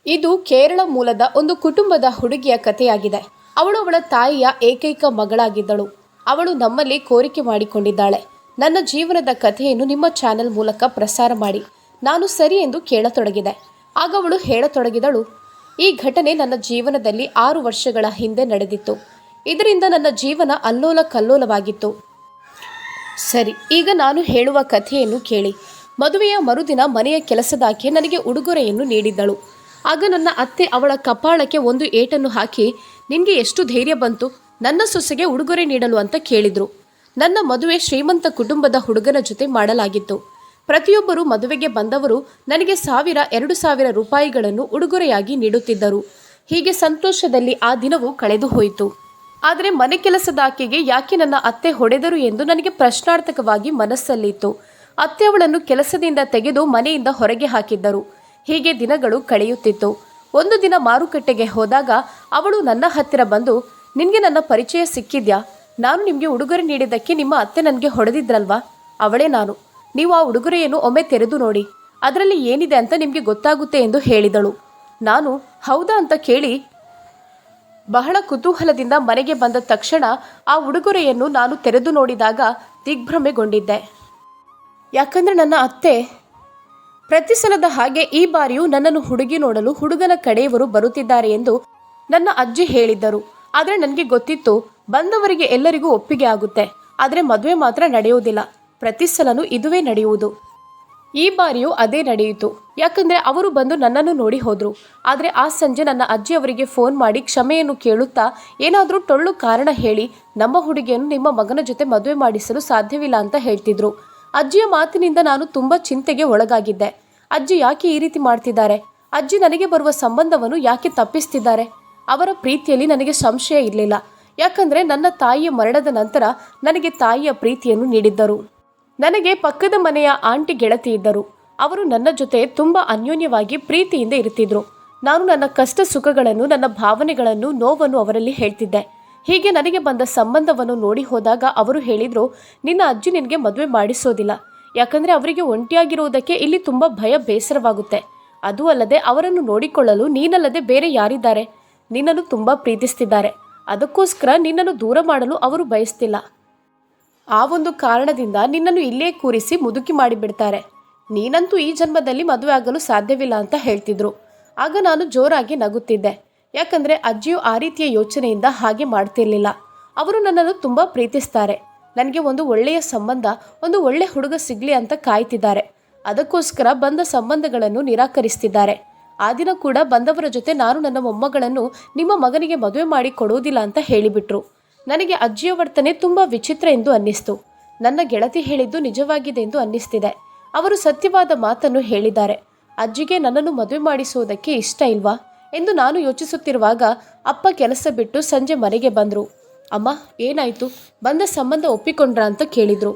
ಇದು ಕೇರಳ ಮೂಲದ ಒಂದು ಕುಟುಂಬದ ಹುಡುಗಿಯ ಕಥೆಯಾಗಿದೆ. ಅವಳು ಅವಳ ತಾಯಿಯ ಏಕೈಕ ಮಗಳಾಗಿದ್ದಳು. ಅವಳು ನಮ್ಮಲ್ಲಿ ಕೋರಿಕೆ ಮಾಡಿಕೊಂಡಿದ್ದಾಳೆ, ನನ್ನ ಜೀವನದ ಕಥೆಯನ್ನು ನಿಮ್ಮ ಚಾನೆಲ್ ಮೂಲಕ ಪ್ರಸಾರ ಮಾಡಿ. ನಾನು ಸರಿ ಎಂದು ಕೇಳತೊಡಗಿದೆ. ಆಗ ಅವಳು ಹೇಳತೊಡಗಿದಳು, ಈ ಘಟನೆ ನನ್ನ ಜೀವನದಲ್ಲಿ 6 ವರ್ಷಗಳ ಹಿಂದೆ ನಡೆದಿತ್ತು. ಇದರಿಂದ ನನ್ನ ಜೀವನ ಅಲ್ಲೋಲ ಕಲ್ಲೋಲವಾಗಿತ್ತು. ಸರಿ, ಈಗ ನಾನು ಹೇಳುವ ಕಥೆಯನ್ನು ಕೇಳಿ. ಮದುವೆಯ ಮರುದಿನ ಮನೆಯ ಕೆಲಸದಾಕೆ ನನಗೆ ಉಡುಗೊರೆಯನ್ನು ನೀಡಿದ್ದಳು. ಆಗ ನನ್ನ ಅತ್ತೆ ಅವಳ ಕಪಾಳಕ್ಕೆ ಒಂದು ಏಟನ್ನು ಹಾಕಿ, ನಿನಗೆ ಎಷ್ಟು ಧೈರ್ಯ ಬಂತು ನನ್ನ ಸೊಸೆಗೆ ಉಡುಗೊರೆ ನೀಡಲು ಅಂತ ಕೇಳಿದ್ರು. ನನ್ನ ಮದುವೆ ಶ್ರೀಮಂತ ಕುಟುಂಬದ ಹುಡುಗನ ಜೊತೆ ಮಾಡಲಾಗಿತ್ತು. ಪ್ರತಿಯೊಬ್ಬರು ಮದುವೆಗೆ ಬಂದವರು ನನಗೆ 1000-2000 ರೂಪಾಯಿಗಳನ್ನು ಉಡುಗೊರೆಯಾಗಿ ನೀಡುತ್ತಿದ್ದರು. ಹೀಗೆ ಸಂತೋಷದಲ್ಲಿ ಆ ದಿನವೂ ಕಳೆದು ಹೋಯಿತು. ಆದರೆ ಮನೆ ಕೆಲಸದ ಆಕೆಗೆ ಯಾಕೆ ನನ್ನ ಅತ್ತೆ ಹೊಡೆದರು ಎಂದು ನನಗೆ ಪ್ರಶ್ನಾರ್ಥಕವಾಗಿ ಮನಸ್ಸಲ್ಲಿತ್ತು. ಅತ್ತೆ ಅವಳನ್ನು ಕೆಲಸದಿಂದ ತೆಗೆದು ಮನೆಯಿಂದ ಹೊರಗೆ ಹಾಕಿದ್ದರು. ಹೀಗೆ ದಿನಗಳು ಕಳೆಯುತ್ತಿತ್ತು. ಒಂದು ದಿನ ಮಾರುಕಟ್ಟೆಗೆ ಹೋದಾಗ ಅವಳು ನನ್ನ ಹತ್ತಿರ ಬಂದು, ನಿನಗೆ ನನ್ನ ಪರಿಚಯ ಸಿಕ್ಕಿದ್ಯಾ? ನಾನು ನಿಮಗೆ ಉಡುಗೊರೆ ನೀಡಿದ್ದಕ್ಕೆ ನಿಮ್ಮ ಅತ್ತೆ ನನಗೆ ಹೊಡೆದಿದ್ರಲ್ವಾ, ಅವಳೇ ನಾನು. ನೀವು ಆ ಉಡುಗೊರೆಯನ್ನು ಒಮ್ಮೆ ತೆರೆದು ನೋಡಿ, ಅದರಲ್ಲಿ ಏನಿದೆ ಅಂತ ನಿಮಗೆ ಗೊತ್ತಾಗುತ್ತೆ ಎಂದು ಹೇಳಿದಳು. ನಾನು ಹೌದಾ ಅಂತ ಕೇಳಿ ಬಹಳ ಕುತೂಹಲದಿಂದ ಮನೆಗೆ ಬಂದ ತಕ್ಷಣ ಆ ಉಡುಗೊರೆಯನ್ನು ನಾನು ತೆರೆದು ನೋಡಿದಾಗ ದಿಗ್ಭ್ರಮೆಗೊಂಡಿದ್ದೆ. ಯಾಕಂದರೆ ನನ್ನ ಅತ್ತೆ ಪ್ರತಿ ಸಲದ ಹಾಗೆ ಈ ಬಾರಿಯೂ ನನ್ನನ್ನು ಹುಡುಗಿ ನೋಡಲು ಹುಡುಗನ ಕಡೆಯವರು ಬರುತ್ತಿದ್ದಾರೆ ಎಂದು ನನ್ನ ಅಜ್ಜಿ ಹೇಳಿದ್ದರು. ಆದರೆ ನನಗೆ ಗೊತ್ತಿತ್ತು, ಬಂದವರಿಗೆ ಎಲ್ಲರಿಗೂ ಒಪ್ಪಿಗೆ ಆಗುತ್ತೆ, ಆದರೆ ಮದುವೆ ಮಾತ್ರ ನಡೆಯುವುದಿಲ್ಲ. ಪ್ರತಿ ಸಲನೂ ಇದುವೇ ನಡೆಯುವುದು. ಈ ಬಾರಿಯೂ ಅದೇ ನಡೆಯಿತು. ಯಾಕಂದರೆ ಅವರು ಬಂದು ನನ್ನನ್ನು ನೋಡಿ ಹೋದರು. ಆದರೆ ಆ ಸಂಜೆ ನನ್ನ ಅಜ್ಜಿ ಅವರಿಗೆ ಫೋನ್ ಮಾಡಿ ಕ್ಷಮೆಯನ್ನು ಕೇಳುತ್ತಾ, ಏನಾದರೂ ಟೊಳ್ಳು ಕಾರಣ ಹೇಳಿ ನಮ್ಮ ಹುಡುಗಿಯನ್ನು ನಿಮ್ಮ ಮಗನ ಜೊತೆ ಮದುವೆ ಮಾಡಿಸಲು ಸಾಧ್ಯವಿಲ್ಲ ಅಂತ ಹೇಳ್ತಿದ್ರು. ಅಜ್ಜಿಯ ಮಾತಿನಿಂದ ನಾನು ತುಂಬ ಚಿಂತೆಗೆ ಒಳಗಾಗಿದ್ದೆ. ಅಜ್ಜಿ ಯಾಕೆ ಈ ರೀತಿ ಮಾಡ್ತಿದ್ದಾರೆ? ಅಜ್ಜಿ ನನಗೆ ಬರುವ ಸಂಬಂಧವನ್ನು ಯಾಕೆ ತಪ್ಪಿಸ್ತಿದ್ದಾರೆ? ಅವರ ಪ್ರೀತಿಯಲ್ಲಿ ನನಗೆ ಸಂಶಯ ಇರಲಿಲ್ಲ. ಯಾಕಂದರೆ ನನ್ನ ತಾಯಿಯ ಮರಣದ ನಂತರ ನನಗೆ ತಾಯಿಯ ಪ್ರೀತಿಯನ್ನು ನೀಡಿದ್ದರು. ನನಗೆ ಪಕ್ಕದ ಮನೆಯ ಆಂಟಿ ಗೆಳತಿ ಇದ್ದರು. ಅವರು ನನ್ನ ಜೊತೆ ತುಂಬ ಅನ್ಯೋನ್ಯವಾಗಿ ಪ್ರೀತಿಯಿಂದ ಇರ್ತಿದ್ರು. ನಾನು ನನ್ನ ಕಷ್ಟ ಸುಖಗಳನ್ನು, ನನ್ನ ಭಾವನೆಗಳನ್ನು, ನೋವನ್ನು ಅವರಲ್ಲಿ ಹೇಳ್ತಿದ್ದೆ. ಹೀಗೆ ನನಗೆ ಬಂದ ಸಂಬಂಧವನ್ನು ನೋಡಿ ಹೋದಾಗ ಅವರು ಹೇಳಿದರು, ನಿನ್ನ ಅಜ್ಜಿ ನಿನಗೆ ಮದುವೆ ಮಾಡಿಸೋದಿಲ್ಲ. ಯಾಕಂದರೆ ಅವರಿಗೆ ಒಂಟಿಯಾಗಿರುವುದಕ್ಕೆ ಇಲ್ಲಿ ತುಂಬ ಭಯ, ಬೇಸರವಾಗುತ್ತೆ. ಅದೂ ಅಲ್ಲದೆ ಅವರನ್ನು ನೋಡಿಕೊಳ್ಳಲು ನೀನಲ್ಲದೆ ಬೇರೆ ಯಾರಿದ್ದಾರೆ? ನಿನ್ನನ್ನು ತುಂಬ ಪ್ರೀತಿಸ್ತಿದ್ದಾರೆ. ಅದಕ್ಕೋಸ್ಕರ ನಿನ್ನನ್ನು ದೂರ ಮಾಡಲು ಅವರು ಬಯಸ್ತಿಲ್ಲ. ಆ ಒಂದು ಕಾರಣದಿಂದ ನಿನ್ನನ್ನು ಇಲ್ಲೇ ಕೂರಿಸಿ ಮುದುಕಿ ಮಾಡಿಬಿಡ್ತಾರೆ. ನೀನಂತೂ ಈ ಜನ್ಮದಲ್ಲಿ ಮದುವೆ ಆಗಲು ಸಾಧ್ಯವಿಲ್ಲ ಅಂತ ಹೇಳ್ತಿದ್ರು. ಆಗ ನಾನು ಜೋರಾಗಿ ನಗುತ್ತಿದ್ದೆ. ಯಾಕಂದರೆ ಅಜ್ಜಿಯು ಆ ರೀತಿಯ ಯೋಚನೆಯಿಂದ ಹಾಗೆ ಮಾಡ್ತಿರ್ಲಿಲ್ಲ. ಅವರು ನನ್ನನ್ನು ತುಂಬ ಪ್ರೀತಿಸ್ತಾರೆ. ನನಗೆ ಒಂದು ಒಳ್ಳೆಯ ಸಂಬಂಧ, ಒಂದು ಒಳ್ಳೆ ಹುಡುಗ ಸಿಗಲಿ ಅಂತ ಕಾಯ್ತಿದ್ದಾರೆ. ಅದಕ್ಕೋಸ್ಕರ ಬಂದ ಸಂಬಂಧಗಳನ್ನು ನಿರಾಕರಿಸ್ತಿದ್ದಾರೆ. ಆ ದಿನ ಕೂಡ ಬಂದವರ ಜೊತೆ ನಾನು ನನ್ನ ಮೊಮ್ಮಗಳನ್ನು ನಿಮ್ಮ ಮಗನಿಗೆ ಮದುವೆ ಮಾಡಿ ಕೊಡುವುದಿಲ್ಲ ಅಂತ ಹೇಳಿಬಿಟ್ರು. ನನಗೆ ಅಜ್ಜಿಯ ವರ್ತನೆ ತುಂಬ ವಿಚಿತ್ರ ಎಂದು ಅನ್ನಿಸ್ತು. ನನ್ನ ಗೆಳತಿ ಹೇಳಿದ್ದು ನಿಜವಾಗಿದೆ ಎಂದು ಅನ್ನಿಸ್ತಿದೆ. ಅವರು ಸತ್ಯವಾದ ಮಾತನ್ನು ಹೇಳಿದ್ದಾರೆ. ಅಜ್ಜಿಗೆ ನನ್ನನ್ನು ಮದುವೆ ಮಾಡಿಸುವುದಕ್ಕೆ ಇಷ್ಟ ಇಲ್ವಾ ಎಂದು ನಾನು ಯೋಚಿಸುತ್ತಿರುವಾಗ ಅಪ್ಪ ಕೆಲಸ ಬಿಟ್ಟು ಸಂಜೆ ಮನೆಗೆ ಬಂದರು. ಅಮ್ಮ, ಏನಾಯಿತು? ಬಂದ ಸಂಬಂಧ ಒಪ್ಪಿಕೊಂಡ್ರ ಅಂತ ಕೇಳಿದರು.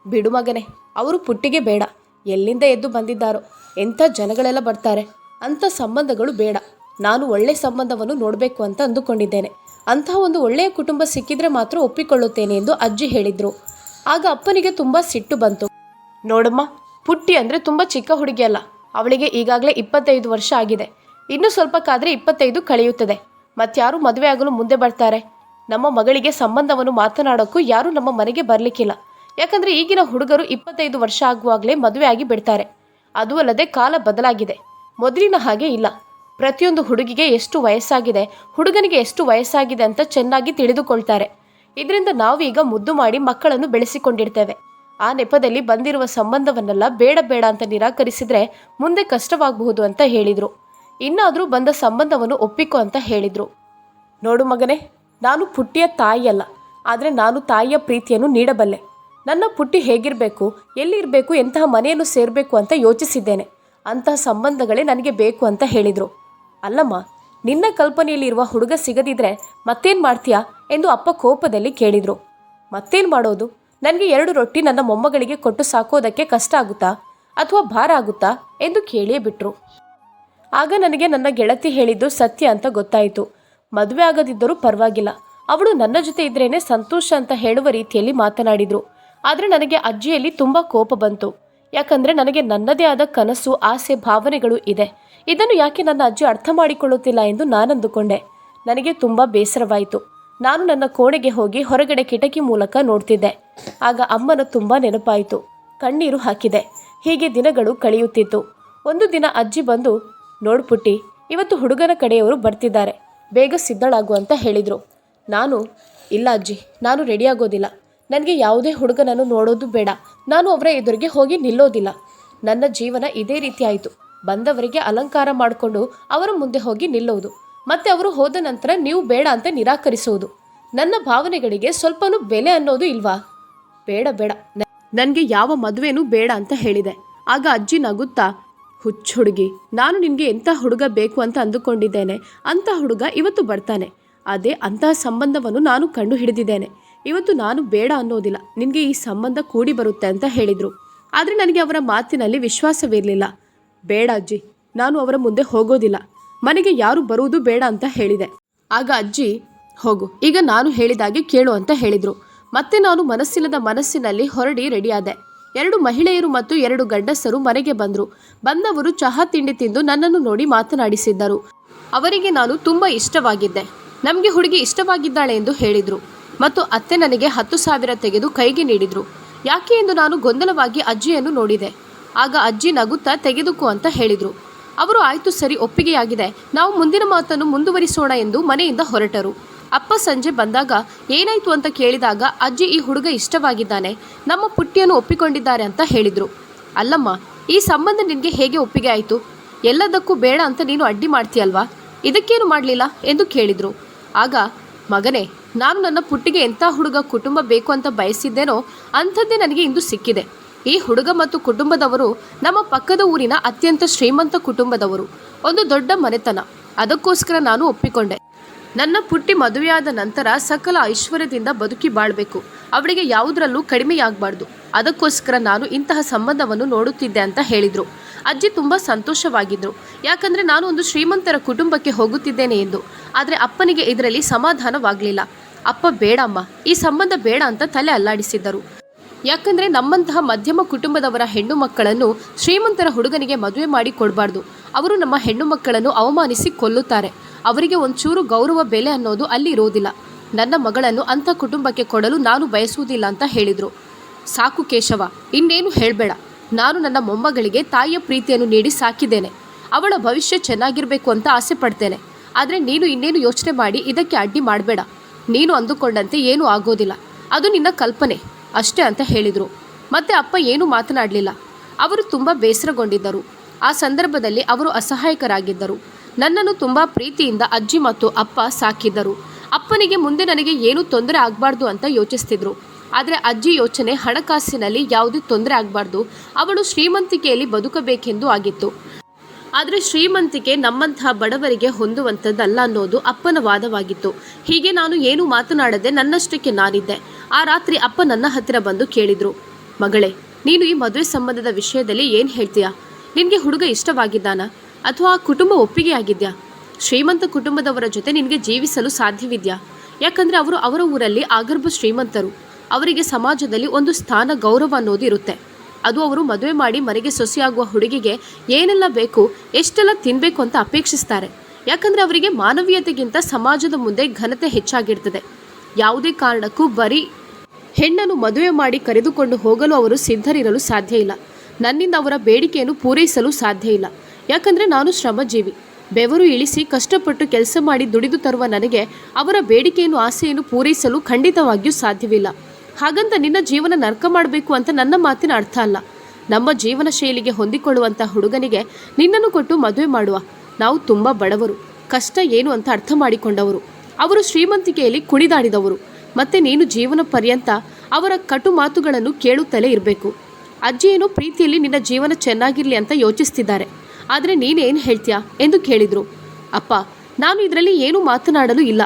ಬಿಡು ಮಗನೇ, ಅವರು ಪುಟ್ಟಿಗೆ ಬೇಡ. ಎಲ್ಲಿಂದ ಎದ್ದು ಬಂದಿದ್ದಾರೋ, ಎಂಥ ಜನಗಳೆಲ್ಲ ಬರ್ತಾರೆ. ಅಂಥ ಸಂಬಂಧಗಳು ಬೇಡ. ನಾನು ಒಳ್ಳೆ ಸಂಬಂಧವನ್ನು ನೋಡಬೇಕು ಅಂತ ಅಂದುಕೊಂಡಿದ್ದೇನೆ. ಅಂತಹ ಒಂದು ಒಳ್ಳೆಯ ಕುಟುಂಬ ಸಿಕ್ಕಿದ್ರೆ ಮಾತ್ರ ಒಪ್ಪಿಕೊಳ್ಳುತ್ತೇನೆ ಎಂದು ಅಜ್ಜಿ ಹೇಳಿದರು. ಆಗ ಅಪ್ಪನಿಗೆ ತುಂಬ ಸಿಟ್ಟು ಬಂತು. ನೋಡಮ್ಮ, ಪುಟ್ಟಿ ಅಂದರೆ ತುಂಬ ಚಿಕ್ಕ ಹುಡುಗಿ ಅಲ್ಲ. ಅವಳಿಗೆ ಈಗಾಗಲೇ 25 ವರ್ಷ ಆಗಿದೆ. ಇನ್ನು ಸ್ವಲ್ಪ ಕಾದರೆ 25 ಕಳೆಯುತ್ತದೆ. ಮತ್ತಾರು ಮದುವೆ ಆಗಲು ಮುಂದೆ ಬರ್ತಾರೆ? ನಮ್ಮ ಮಗಳಿಗೆ ಸಂಬಂಧವನ್ನು ಮಾತನಾಡೋಕ್ಕೂ ಯಾರೂ ನಮ್ಮ ಮನೆಗೆ ಬರಲಿಕ್ಕಿಲ್ಲ. ಯಾಕಂದರೆ ಈಗಿನ ಹುಡುಗರು 25 ವರ್ಷ ಆಗುವಾಗಲೇ ಮದುವೆ ಆಗಿ ಬಿಡ್ತಾರೆ. ಅದೂ ಅಲ್ಲದೆ ಕಾಲ ಬದಲಾಗಿದೆ. ಮೊದಲಿನ ಹಾಗೆ ಇಲ್ಲ. ಪ್ರತಿಯೊಂದು ಹುಡುಗಿಗೆ ಎಷ್ಟು ವಯಸ್ಸಾಗಿದೆ, ಹುಡುಗನಿಗೆ ಎಷ್ಟು ವಯಸ್ಸಾಗಿದೆ ಅಂತ ಚೆನ್ನಾಗಿ ತಿಳಿದುಕೊಳ್ತಾರೆ. ಇದರಿಂದ ನಾವೀಗ ಮುದ್ದು ಮಾಡಿ ಮಕ್ಕಳನ್ನು ಬೆಳೆಸಿಕೊಂಡಿರ್ತೇವೆ. ಆ ನೆಪದಲ್ಲಿ ಬಂದಿರುವ ಸಂಬಂಧವನ್ನೆಲ್ಲ ಬೇಡ ಬೇಡ ಅಂತ ನಿರಾಕರಿಸಿದರೆ ಮುಂದೆ ಕಷ್ಟವಾಗಬಹುದು ಅಂತ ಹೇಳಿದರು. ಇನ್ನಾದರೂ ಬಂದ ಸಂಬಂಧವನ್ನು ಒಪ್ಪಿಕೊ ಅಂತ ಹೇಳಿದರು. ನೋಡು ಮಗನೇ, ನಾನು ಪುಟ್ಟಿಯ ತಾಯಿಯಲ್ಲ, ಆದರೆ ನಾನು ತಾಯಿಯ ಪ್ರೀತಿಯನ್ನು ನೀಡಬಲ್ಲೆ. ನನ್ನ ಪುಟ್ಟಿ ಹೇಗಿರಬೇಕು, ಎಲ್ಲಿರಬೇಕು, ಎಂತಹ ಮನೆಯನ್ನು ಸೇರಬೇಕು ಅಂತ ಯೋಚಿಸಿದ್ದೇನೆ. ಅಂತಹ ಸಂಬಂಧಗಳೇ ನನಗೆ ಬೇಕು ಅಂತ ಹೇಳಿದರು. ಅಲ್ಲಮ್ಮ, ನಿನ್ನ ಕಲ್ಪನೆಯಲ್ಲಿ ಇರುವ ಹುಡುಗ ಸಿಗದಿದ್ರೆ ಮತ್ತೇನು ಮಾಡ್ತೀಯಾ ಎಂದು ಅಪ್ಪ ಕೋಪದಲ್ಲಿ ಕೇಳಿದರು. ಮತ್ತೇನು ಮಾಡೋದು? ನನಗೆ 2 ರೊಟ್ಟಿ ನನ್ನ ಮೊಮ್ಮಗಳಿಗೆ ಕೊಟ್ಟು ಸಾಕೋದಕ್ಕೆ ಕಷ್ಟ ಆಗುತ್ತಾ ಅಥವಾ ಭಾರ ಆಗುತ್ತಾ ಎಂದು ಕೇಳಿಯೇ ಬಿಟ್ರು. ಆಗ ನನಗೆ ನನ್ನ ಗೆಳತಿ ಹೇಳಿದ್ದು ಸತ್ಯ ಅಂತ ಗೊತ್ತಾಯಿತು. ಮದುವೆ ಆಗದಿದ್ದರೂ ಪರವಾಗಿಲ್ಲ, ಅವಳು ನನ್ನ ಜೊತೆ ಇದ್ರೇನೆ ಸಂತೋಷ ಅಂತ ಹೇಳುವ ರೀತಿಯಲ್ಲಿ ಮಾತನಾಡಿದರು. ಆದರೆ ನನಗೆ ಅಜ್ಜಿಯಲ್ಲಿ ತುಂಬ ಕೋಪ ಬಂತು. ಯಾಕಂದರೆ ನನಗೆ ನನ್ನದೇ ಆದ ಕನಸು, ಆಸೆ, ಭಾವನೆಗಳು ಇದೆ. ಇದನ್ನು ಯಾಕೆ ನನ್ನ ಅಜ್ಜಿ ಅರ್ಥ ಮಾಡಿಕೊಳ್ಳುತ್ತಿಲ್ಲ ಎಂದು ನಾನಂದುಕೊಂಡೆ. ನನಗೆ ತುಂಬ ಬೇಸರವಾಯಿತು. ನಾನು ನನ್ನ ಕೋಣೆಗೆ ಹೋಗಿ ಹೊರಗಡೆ ಕಿಟಕಿ ಮೂಲಕ ನೋಡ್ತಿದ್ದೆ. ಆಗ ಅಮ್ಮನ ತುಂಬ ನೆನಪಾಯಿತು. ಕಣ್ಣೀರು ಹಾಕಿದೆ. ಹೀಗೆ ದಿನಗಳು ಕಳೆಯುತ್ತಿತ್ತು. ಒಂದು ದಿನ ಅಜ್ಜಿ ಬಂದು, ನೋಡು ಪುಟ್ಟಿ, ಇವತ್ತು ಹುಡುಗನ ಕಡೆಯವರು ಬರ್ತಿದ್ದಾರೆ, ಬೇಗ ಸಿದ್ಧಳಾಗು ಅಂತ ಹೇಳಿದರು. ನಾನು, ಇಲ್ಲ ಅಜ್ಜಿ, ನಾನು ರೆಡಿಯಾಗೋದಿಲ್ಲ. ನನಗೆ ಯಾವುದೇ ಹುಡುಗನನ್ನು ನೋಡೋದು ಬೇಡ. ನಾನು ಅವರ ಎದುರಿಗೆ ಹೋಗಿ ನಿಲ್ಲೋದಿಲ್ಲ. ನನ್ನ ಜೀವನ ಇದೇ ರೀತಿ ಆಯಿತು. ಬಂದವರಿಗೆ ಅಲಂಕಾರ ಮಾಡಿಕೊಂಡು ಅವರ ಮುಂದೆ ಹೋಗಿ ನಿಲ್ಲೋದು, ಮತ್ತೆ ಅವರು ಹೋದ ನಂತರ ನೀವು ಬೇಡ ಅಂತ ನಿರಾಕರಿಸುವುದು. ನನ್ನ ಭಾವನೆಗಳಿಗೆ ಸ್ವಲ್ಪನೂ ಬೆಲೆ ಅನ್ನೋದು ಇಲ್ವಾ? ಬೇಡ ಬೇಡ, ನನಗೆ ಯಾವ ಮದುವೆನೂ ಬೇಡ ಅಂತ ಹೇಳಿದೆ. ಆಗ ಅಜ್ಜಿ ನಗುತ್ತಾ, ಹುಚ್ಚು ಹುಡುಗಿ, ನಾನು ನಿನಗೆ ಎಂಥ ಹುಡುಗ ಬೇಕು ಅಂತ ಅಂದುಕೊಂಡಿದ್ದೇನೆ, ಅಂಥ ಹುಡುಗ ಇವತ್ತು ಬರ್ತಾನೆ. ಅದೇ ಅಂತಹ ಸಂಬಂಧವನ್ನು ನಾನು ಕಂಡು ಹಿಡಿದಿದ್ದೇನೆ. ಇವತ್ತು ನಾನು ಬೇಡ ಅನ್ನೋದಿಲ್ಲ, ನಿನಗೆ ಈ ಸಂಬಂಧ ಕೂಡಿ ಬರುತ್ತೆ ಅಂತ ಹೇಳಿದರು. ಆದರೆ ನನಗೆ ಅವರ ಮಾತಿನಲ್ಲಿ ವಿಶ್ವಾಸವಿರಲಿಲ್ಲ. ಬೇಡ ಅಜ್ಜಿ, ನಾನು ಅವರ ಮುಂದೆ ಹೋಗೋದಿಲ್ಲ. ಮನೆಗೆ ಯಾರು ಬರುವುದು ಬೇಡ ಅಂತ ಹೇಳಿದೆ. ಆಗ ಅಜ್ಜಿ, ಹೋಗು, ಈಗ ನಾನು ಹೇಳಿದಾಗೆ ಕೇಳು ಅಂತ ಹೇಳಿದರು. ಮತ್ತೆ ನಾನು ಮನಸ್ಸಿನಲ್ಲಿ ಹೊರಡಿ ರೆಡಿಯಾದೆ. 2 ಮಹಿಳೆಯರು ಮತ್ತು 2 ಗಂಡಸರು ಮನೆಗೆ ಬಂದರು. ಬಂದವರು ಚಹಾ ತಿಂಡಿ ತಿಂದು ನನ್ನನ್ನು ನೋಡಿ ಮಾತನಾಡಿಸಿದ್ದರು. ಅವರಿಗೆ ನಾನು ತುಂಬ ಇಷ್ಟವಾಗಿದ್ದೆ. ನಮಗೆ ಹುಡುಗಿ ಇಷ್ಟವಾಗಿದ್ದಾಳೆ ಎಂದು ಹೇಳಿದರು ಮತ್ತು ಅತ್ತೆ ನನಗೆ 10,000 ತೆಗೆದು ಕೈಗೆ ನೀಡಿದರು. ಯಾಕೆ ಎಂದು ನಾನು ಗೊಂದಲವಾಗಿ ಅಜ್ಜಿಯನ್ನು ನೋಡಿದೆ. ಆಗ ಅಜ್ಜಿ ನಗುತ್ತಾ ತೆಗೆದುಕೋ ಅಂತ ಹೇಳಿದರು. ಅವರು ಆಯಿತು ಸರಿ, ಒಪ್ಪಿಗೆಯಾಗಿದೆ, ನಾವು ಮುಂದಿನ ಮಾತನ್ನು ಮುಂದುವರಿಸೋಣ ಎಂದು ಮನೆಯಿಂದ ಹೊರಟರು. ಅಪ್ಪ ಸಂಜೆ ಬಂದಾಗ ಏನಾಯಿತು ಅಂತ ಕೇಳಿದಾಗ ಅಜ್ಜಿ ಈ ಹುಡುಗ ಇಷ್ಟವಾಗಿದ್ದಾನೆ, ನಮ್ಮ ಪುಟ್ಟಿಯನ್ನು ಒಪ್ಪಿಕೊಂಡಿದ್ದಾರೆ ಅಂತ ಹೇಳಿದರು. ಅಲ್ಲಮ್ಮ, ಈ ಸಂಬಂಧ ನಿನಗೆ ಹೇಗೆ ಒಪ್ಪಿಗೆ ಆಯಿತು? ಎಲ್ಲದಕ್ಕೂ ಬೇಡ ಅಂತ ನೀನು ಅಡ್ಡಿ ಮಾಡ್ತೀಯಲ್ವಾ? ಇದಕ್ಕೇನು ಮಾಡಲಿಲ್ಲ ಎಂದು ಕೇಳಿದರು. ಆಗ, ಮಗನೇ, ನಾನು ನನ್ನ ಪುಟ್ಟಿಗೆ ಎಂಥ ಹುಡುಗ ಕುಟುಂಬ ಬೇಕು ಅಂತ ಬಯಸಿದ್ದೇನೋ ಅಂಥದ್ದೇ ನನಗೆ ಇಂದು ಸಿಕ್ಕಿದೆ. ಈ ಹುಡುಗ ಮತ್ತು ಕುಟುಂಬದವರು ನಮ್ಮ ಪಕ್ಕದ ಊರಿನ ಅತ್ಯಂತ ಶ್ರೀಮಂತ ಕುಟುಂಬದವರು. ಒಂದು ದೊಡ್ಡ ಮನೆತನ. ಅದಕ್ಕೋಸ್ಕರ ನಾನು ಒಪ್ಪಿಕೊಂಡೆ. ನನ್ನ ಪುಟ್ಟಿ ಮದುವೆಯಾದ ನಂತರ ಸಕಲ ಐಶ್ವರ್ಯದಿಂದ ಬದುಕಿ ಬಾಳಬೇಕು. ಅವಳಿಗೆ ಯಾವುದರಲ್ಲೂ ಕಡಿಮೆಯಾಗಬಾರ್ದು. ಅದಕ್ಕೋಸ್ಕರ ನಾನು ಇಂತಹ ಸಂಬಂಧವನ್ನು ನೋಡುತ್ತಿದ್ದೆ ಅಂತ ಹೇಳಿದರು. ಅಜ್ಜಿ ತುಂಬ ಸಂತೋಷವಾಗಿದ್ದರು. ಯಾಕಂದರೆ ನಾನು ಒಂದು ಶ್ರೀಮಂತರ ಕುಟುಂಬಕ್ಕೆ ಹೋಗುತ್ತಿದ್ದೇನೆ ಎಂದು. ಆದರೆ ಅಪ್ಪನಿಗೆ ಇದರಲ್ಲಿ ಸಮಾಧಾನವಾಗಲಿಲ್ಲ. ಅಪ್ಪ, ಬೇಡಮ್ಮ, ಈ ಸಂಬಂಧ ಬೇಡ ಅಂತ ತಲೆ ಅಲ್ಲಾಡಿಸಿದ್ದರು. ಯಾಕಂದರೆ ನಮ್ಮಂತಹ ಮಧ್ಯಮ ಕುಟುಂಬದವರ ಹೆಣ್ಣು ಮಕ್ಕಳನ್ನು ಶ್ರೀಮಂತರ ಹುಡುಗನಿಗೆ ಮದುವೆ ಮಾಡಿ ಕೊಡಬಾರ್ದು. ಅವರು ನಮ್ಮ ಹೆಣ್ಣು ಮಕ್ಕಳನ್ನು ಅವಮಾನಿಸಿ ಕೊಲ್ಲುತ್ತಾರೆ. ಅವರಿಗೆ ಒಂಚೂರು ಗೌರವ ಬೆಲೆ ಅನ್ನೋದು ಅಲ್ಲಿ ಇರೋದಿಲ್ಲ. ನನ್ನ ಮಗಳನ್ನು ಅಂಥ ಕುಟುಂಬಕ್ಕೆ ಕೊಡಲು ನಾನು ಬಯಸುವುದಿಲ್ಲ ಅಂತ ಹೇಳಿದರು. ಸಾಕು ಕೇಶವ, ಇನ್ನೇನು ಹೇಳಬೇಡ. ನಾನು ನನ್ನ ಮೊಮ್ಮಗಳಿಗೆ ತಾಯಿಯ ಪ್ರೀತಿಯನ್ನು ನೀಡಿ ಸಾಕಿದ್ದೇನೆ. ಅವಳ ಭವಿಷ್ಯ ಚೆನ್ನಾಗಿರಬೇಕು ಅಂತ ಆಸೆ ಪಡ್ತೇನೆ. ಆದರೆ ನೀನು ಇನ್ನೇನು ಯೋಚನೆ ಮಾಡಿ ಇದಕ್ಕೆ ಅಡ್ಡಿ ಮಾಡಬೇಡ. ನೀನು ಅಂದುಕೊಂಡಂತೆ ಏನೂ ಆಗೋದಿಲ್ಲ, ಅದು ನಿನ್ನ ಕಲ್ಪನೆ ಅಷ್ಟೇ ಅಂತ ಹೇಳಿದರು. ಮತ್ತೆ ಅಪ್ಪ ಏನೂ ಮಾತನಾಡಲಿಲ್ಲ. ಅವರು ತುಂಬ ಬೇಸರಗೊಂಡಿದ್ದರು. ಆ ಸಂದರ್ಭದಲ್ಲಿ ಅವರು ಅಸಹಾಯಕರಾಗಿದ್ದರು. ನನ್ನನ್ನು ತುಂಬ ಪ್ರೀತಿಯಿಂದ ಅಜ್ಜಿ ಮತ್ತು ಅಪ್ಪ ಸಾಕಿದ್ದರು. ಅಪ್ಪನಿಗೆ ಮುಂದೆ ನನಗೆ ಏನೂ ತೊಂದರೆ ಆಗಬಾರ್ದು ಅಂತ ಯೋಚಿಸ್ತಿದ್ರು. ಆದರೆ ಅಜ್ಜಿ ಯೋಚನೆ ಹಣಕಾಸಿನಲ್ಲಿ ಯಾವುದೇ ತೊಂದರೆ ಆಗಬಾರ್ದು, ಅವಳು ಶ್ರೀಮಂತಿಕೆಯಲ್ಲಿ ಬದುಕಬೇಕೆಂದು ಆಗಿತ್ತು. ಆದರೆ ಶ್ರೀಮಂತಿಕೆ ನಮ್ಮಂತಹ ಬಡವರಿಗೆ ಹೊಂದುವಂಥದ್ದಲ್ಲ ಅನ್ನೋದು ಅಪ್ಪನ ವಾದವಾಗಿತ್ತು. ಹೀಗೆ ನಾನು ಏನೂ ಮಾತನಾಡದೆ ನನ್ನಷ್ಟಕ್ಕೆ ನಾನಿದ್ದೆ. ಆ ರಾತ್ರಿ ಅಪ್ಪ ನನ್ನ ಹತ್ತಿರ ಬಂದು ಕೇಳಿದರು, ಮಗಳೇ, ನೀನು ಈ ಮದುವೆ ಸಂಬಂಧದ ವಿಷಯದಲ್ಲಿ ಏನು ಹೇಳ್ತೀಯಾ? ನಿನಗೆ ಹುಡುಗ ಇಷ್ಟವಾಗಿದ್ದಾನಾ ಅಥವಾ ಆ ಕುಟುಂಬ ಒಪ್ಪಿಗೆಯಾಗಿದ್ಯಾ? ಶ್ರೀಮಂತ ಕುಟುಂಬದವರ ಜೊತೆ ನಿನಗೆ ಜೀವಿಸಲು ಸಾಧ್ಯವಿದೆಯಾ? ಯಾಕಂದರೆ ಅವರು ಅವರ ಊರಲ್ಲಿ ಆಗರ್ಭ ಶ್ರೀಮಂತರು. ಅವರಿಗೆ ಸಮಾಜದಲ್ಲಿ ಒಂದು ಸ್ಥಾನ, ಗೌರವ ಅನ್ನೋದು ಇರುತ್ತೆ. ಅದು ಅವರು ಮದುವೆ ಮಾಡಿ ಮನೆಗೆ ಸೊಸೆಯಾಗುವ ಹುಡುಗಿಗೆ ಏನೆಲ್ಲ ಬೇಕು, ಎಷ್ಟೆಲ್ಲ ತಿನ್ನಬೇಕು ಅಂತ ಅಪೇಕ್ಷಿಸ್ತಾರೆ. ಯಾಕಂದರೆ ಅವರಿಗೆ ಮಾನವೀಯತೆಗಿಂತ ಸಮಾಜದ ಮುಂದೆ ಘನತೆ ಹೆಚ್ಚಾಗಿರ್ತದೆ. ಯಾವುದೇ ಕಾರಣಕ್ಕೂ ಬರೀ ಹೆಣ್ಣನ್ನು ಮದುವೆ ಮಾಡಿ ಕರೆದುಕೊಂಡು ಹೋಗಲು ಅವರು ಸಿದ್ಧರಿರಲು ಸಾಧ್ಯ ಇಲ್ಲ. ನನ್ನಿಂದ ಅವರ ಬೇಡಿಕೆಯನ್ನು ಪೂರೈಸಲು ಸಾಧ್ಯ ಇಲ್ಲ. ಯಾಕಂದರೆ ನಾನು ಶ್ರಮಜೀವಿ. ಬೆವರು ಇಳಿಸಿ ಕಷ್ಟಪಟ್ಟು ಕೆಲಸ ಮಾಡಿ ದುಡಿದು ತರುವ ನನಗೆ ಅವರ ಬೇಡಿಕೆಯನ್ನು, ಆಸೆಯನ್ನು ಪೂರೈಸಲು ಖಂಡಿತವಾಗಿಯೂ ಸಾಧ್ಯವಿಲ್ಲ. ಹಾಗಂತ ನಿನ್ನ ಜೀವನ ನರ್ಕ ಮಾಡಬೇಕು ಅಂತ ನನ್ನ ಮಾತಿನ ಅರ್ಥ ಅಲ್ಲ. ನಮ್ಮ ಜೀವನ ಶೈಲಿಗೆ ಹೊಂದಿಕೊಳ್ಳುವಂಥ ಹುಡುಗನಿಗೆ ನಿನ್ನನ್ನು ಕೊಟ್ಟು ಮದುವೆ ಮಾಡುವ. ನಾವು ತುಂಬ ಬಡವರು, ಕಷ್ಟ ಏನು ಅಂತ ಅರ್ಥ ಮಾಡಿಕೊಂಡವರು. ಅವರು ಶ್ರೀಮಂತಿಕೆಯಲ್ಲಿ ಕುಣಿದಾಡಿದವರು. ಮತ್ತು ನೀನು ಜೀವನ ಪರ್ಯಂತ ಅವರ ಕಟು ಮಾತುಗಳನ್ನು ಕೇಳುತ್ತಲೇ ಇರಬೇಕು. ಅಜ್ಜಿ ಏನೋ ಪ್ರೀತಿಯಲ್ಲಿ ನಿನ್ನ ಜೀವನ ಚೆನ್ನಾಗಿರಲಿ ಅಂತ ಯೋಚಿಸ್ತಿದ್ದಾರೆ. ಆದರೆ ನೀನೇನು ಹೇಳ್ತೀಯಾ ಎಂದು ಕೇಳಿದರು. ಅಪ್ಪ, ನಾನು ಇದರಲ್ಲಿ ಏನೂ ಮಾತನಾಡಲು ಇಲ್ಲ.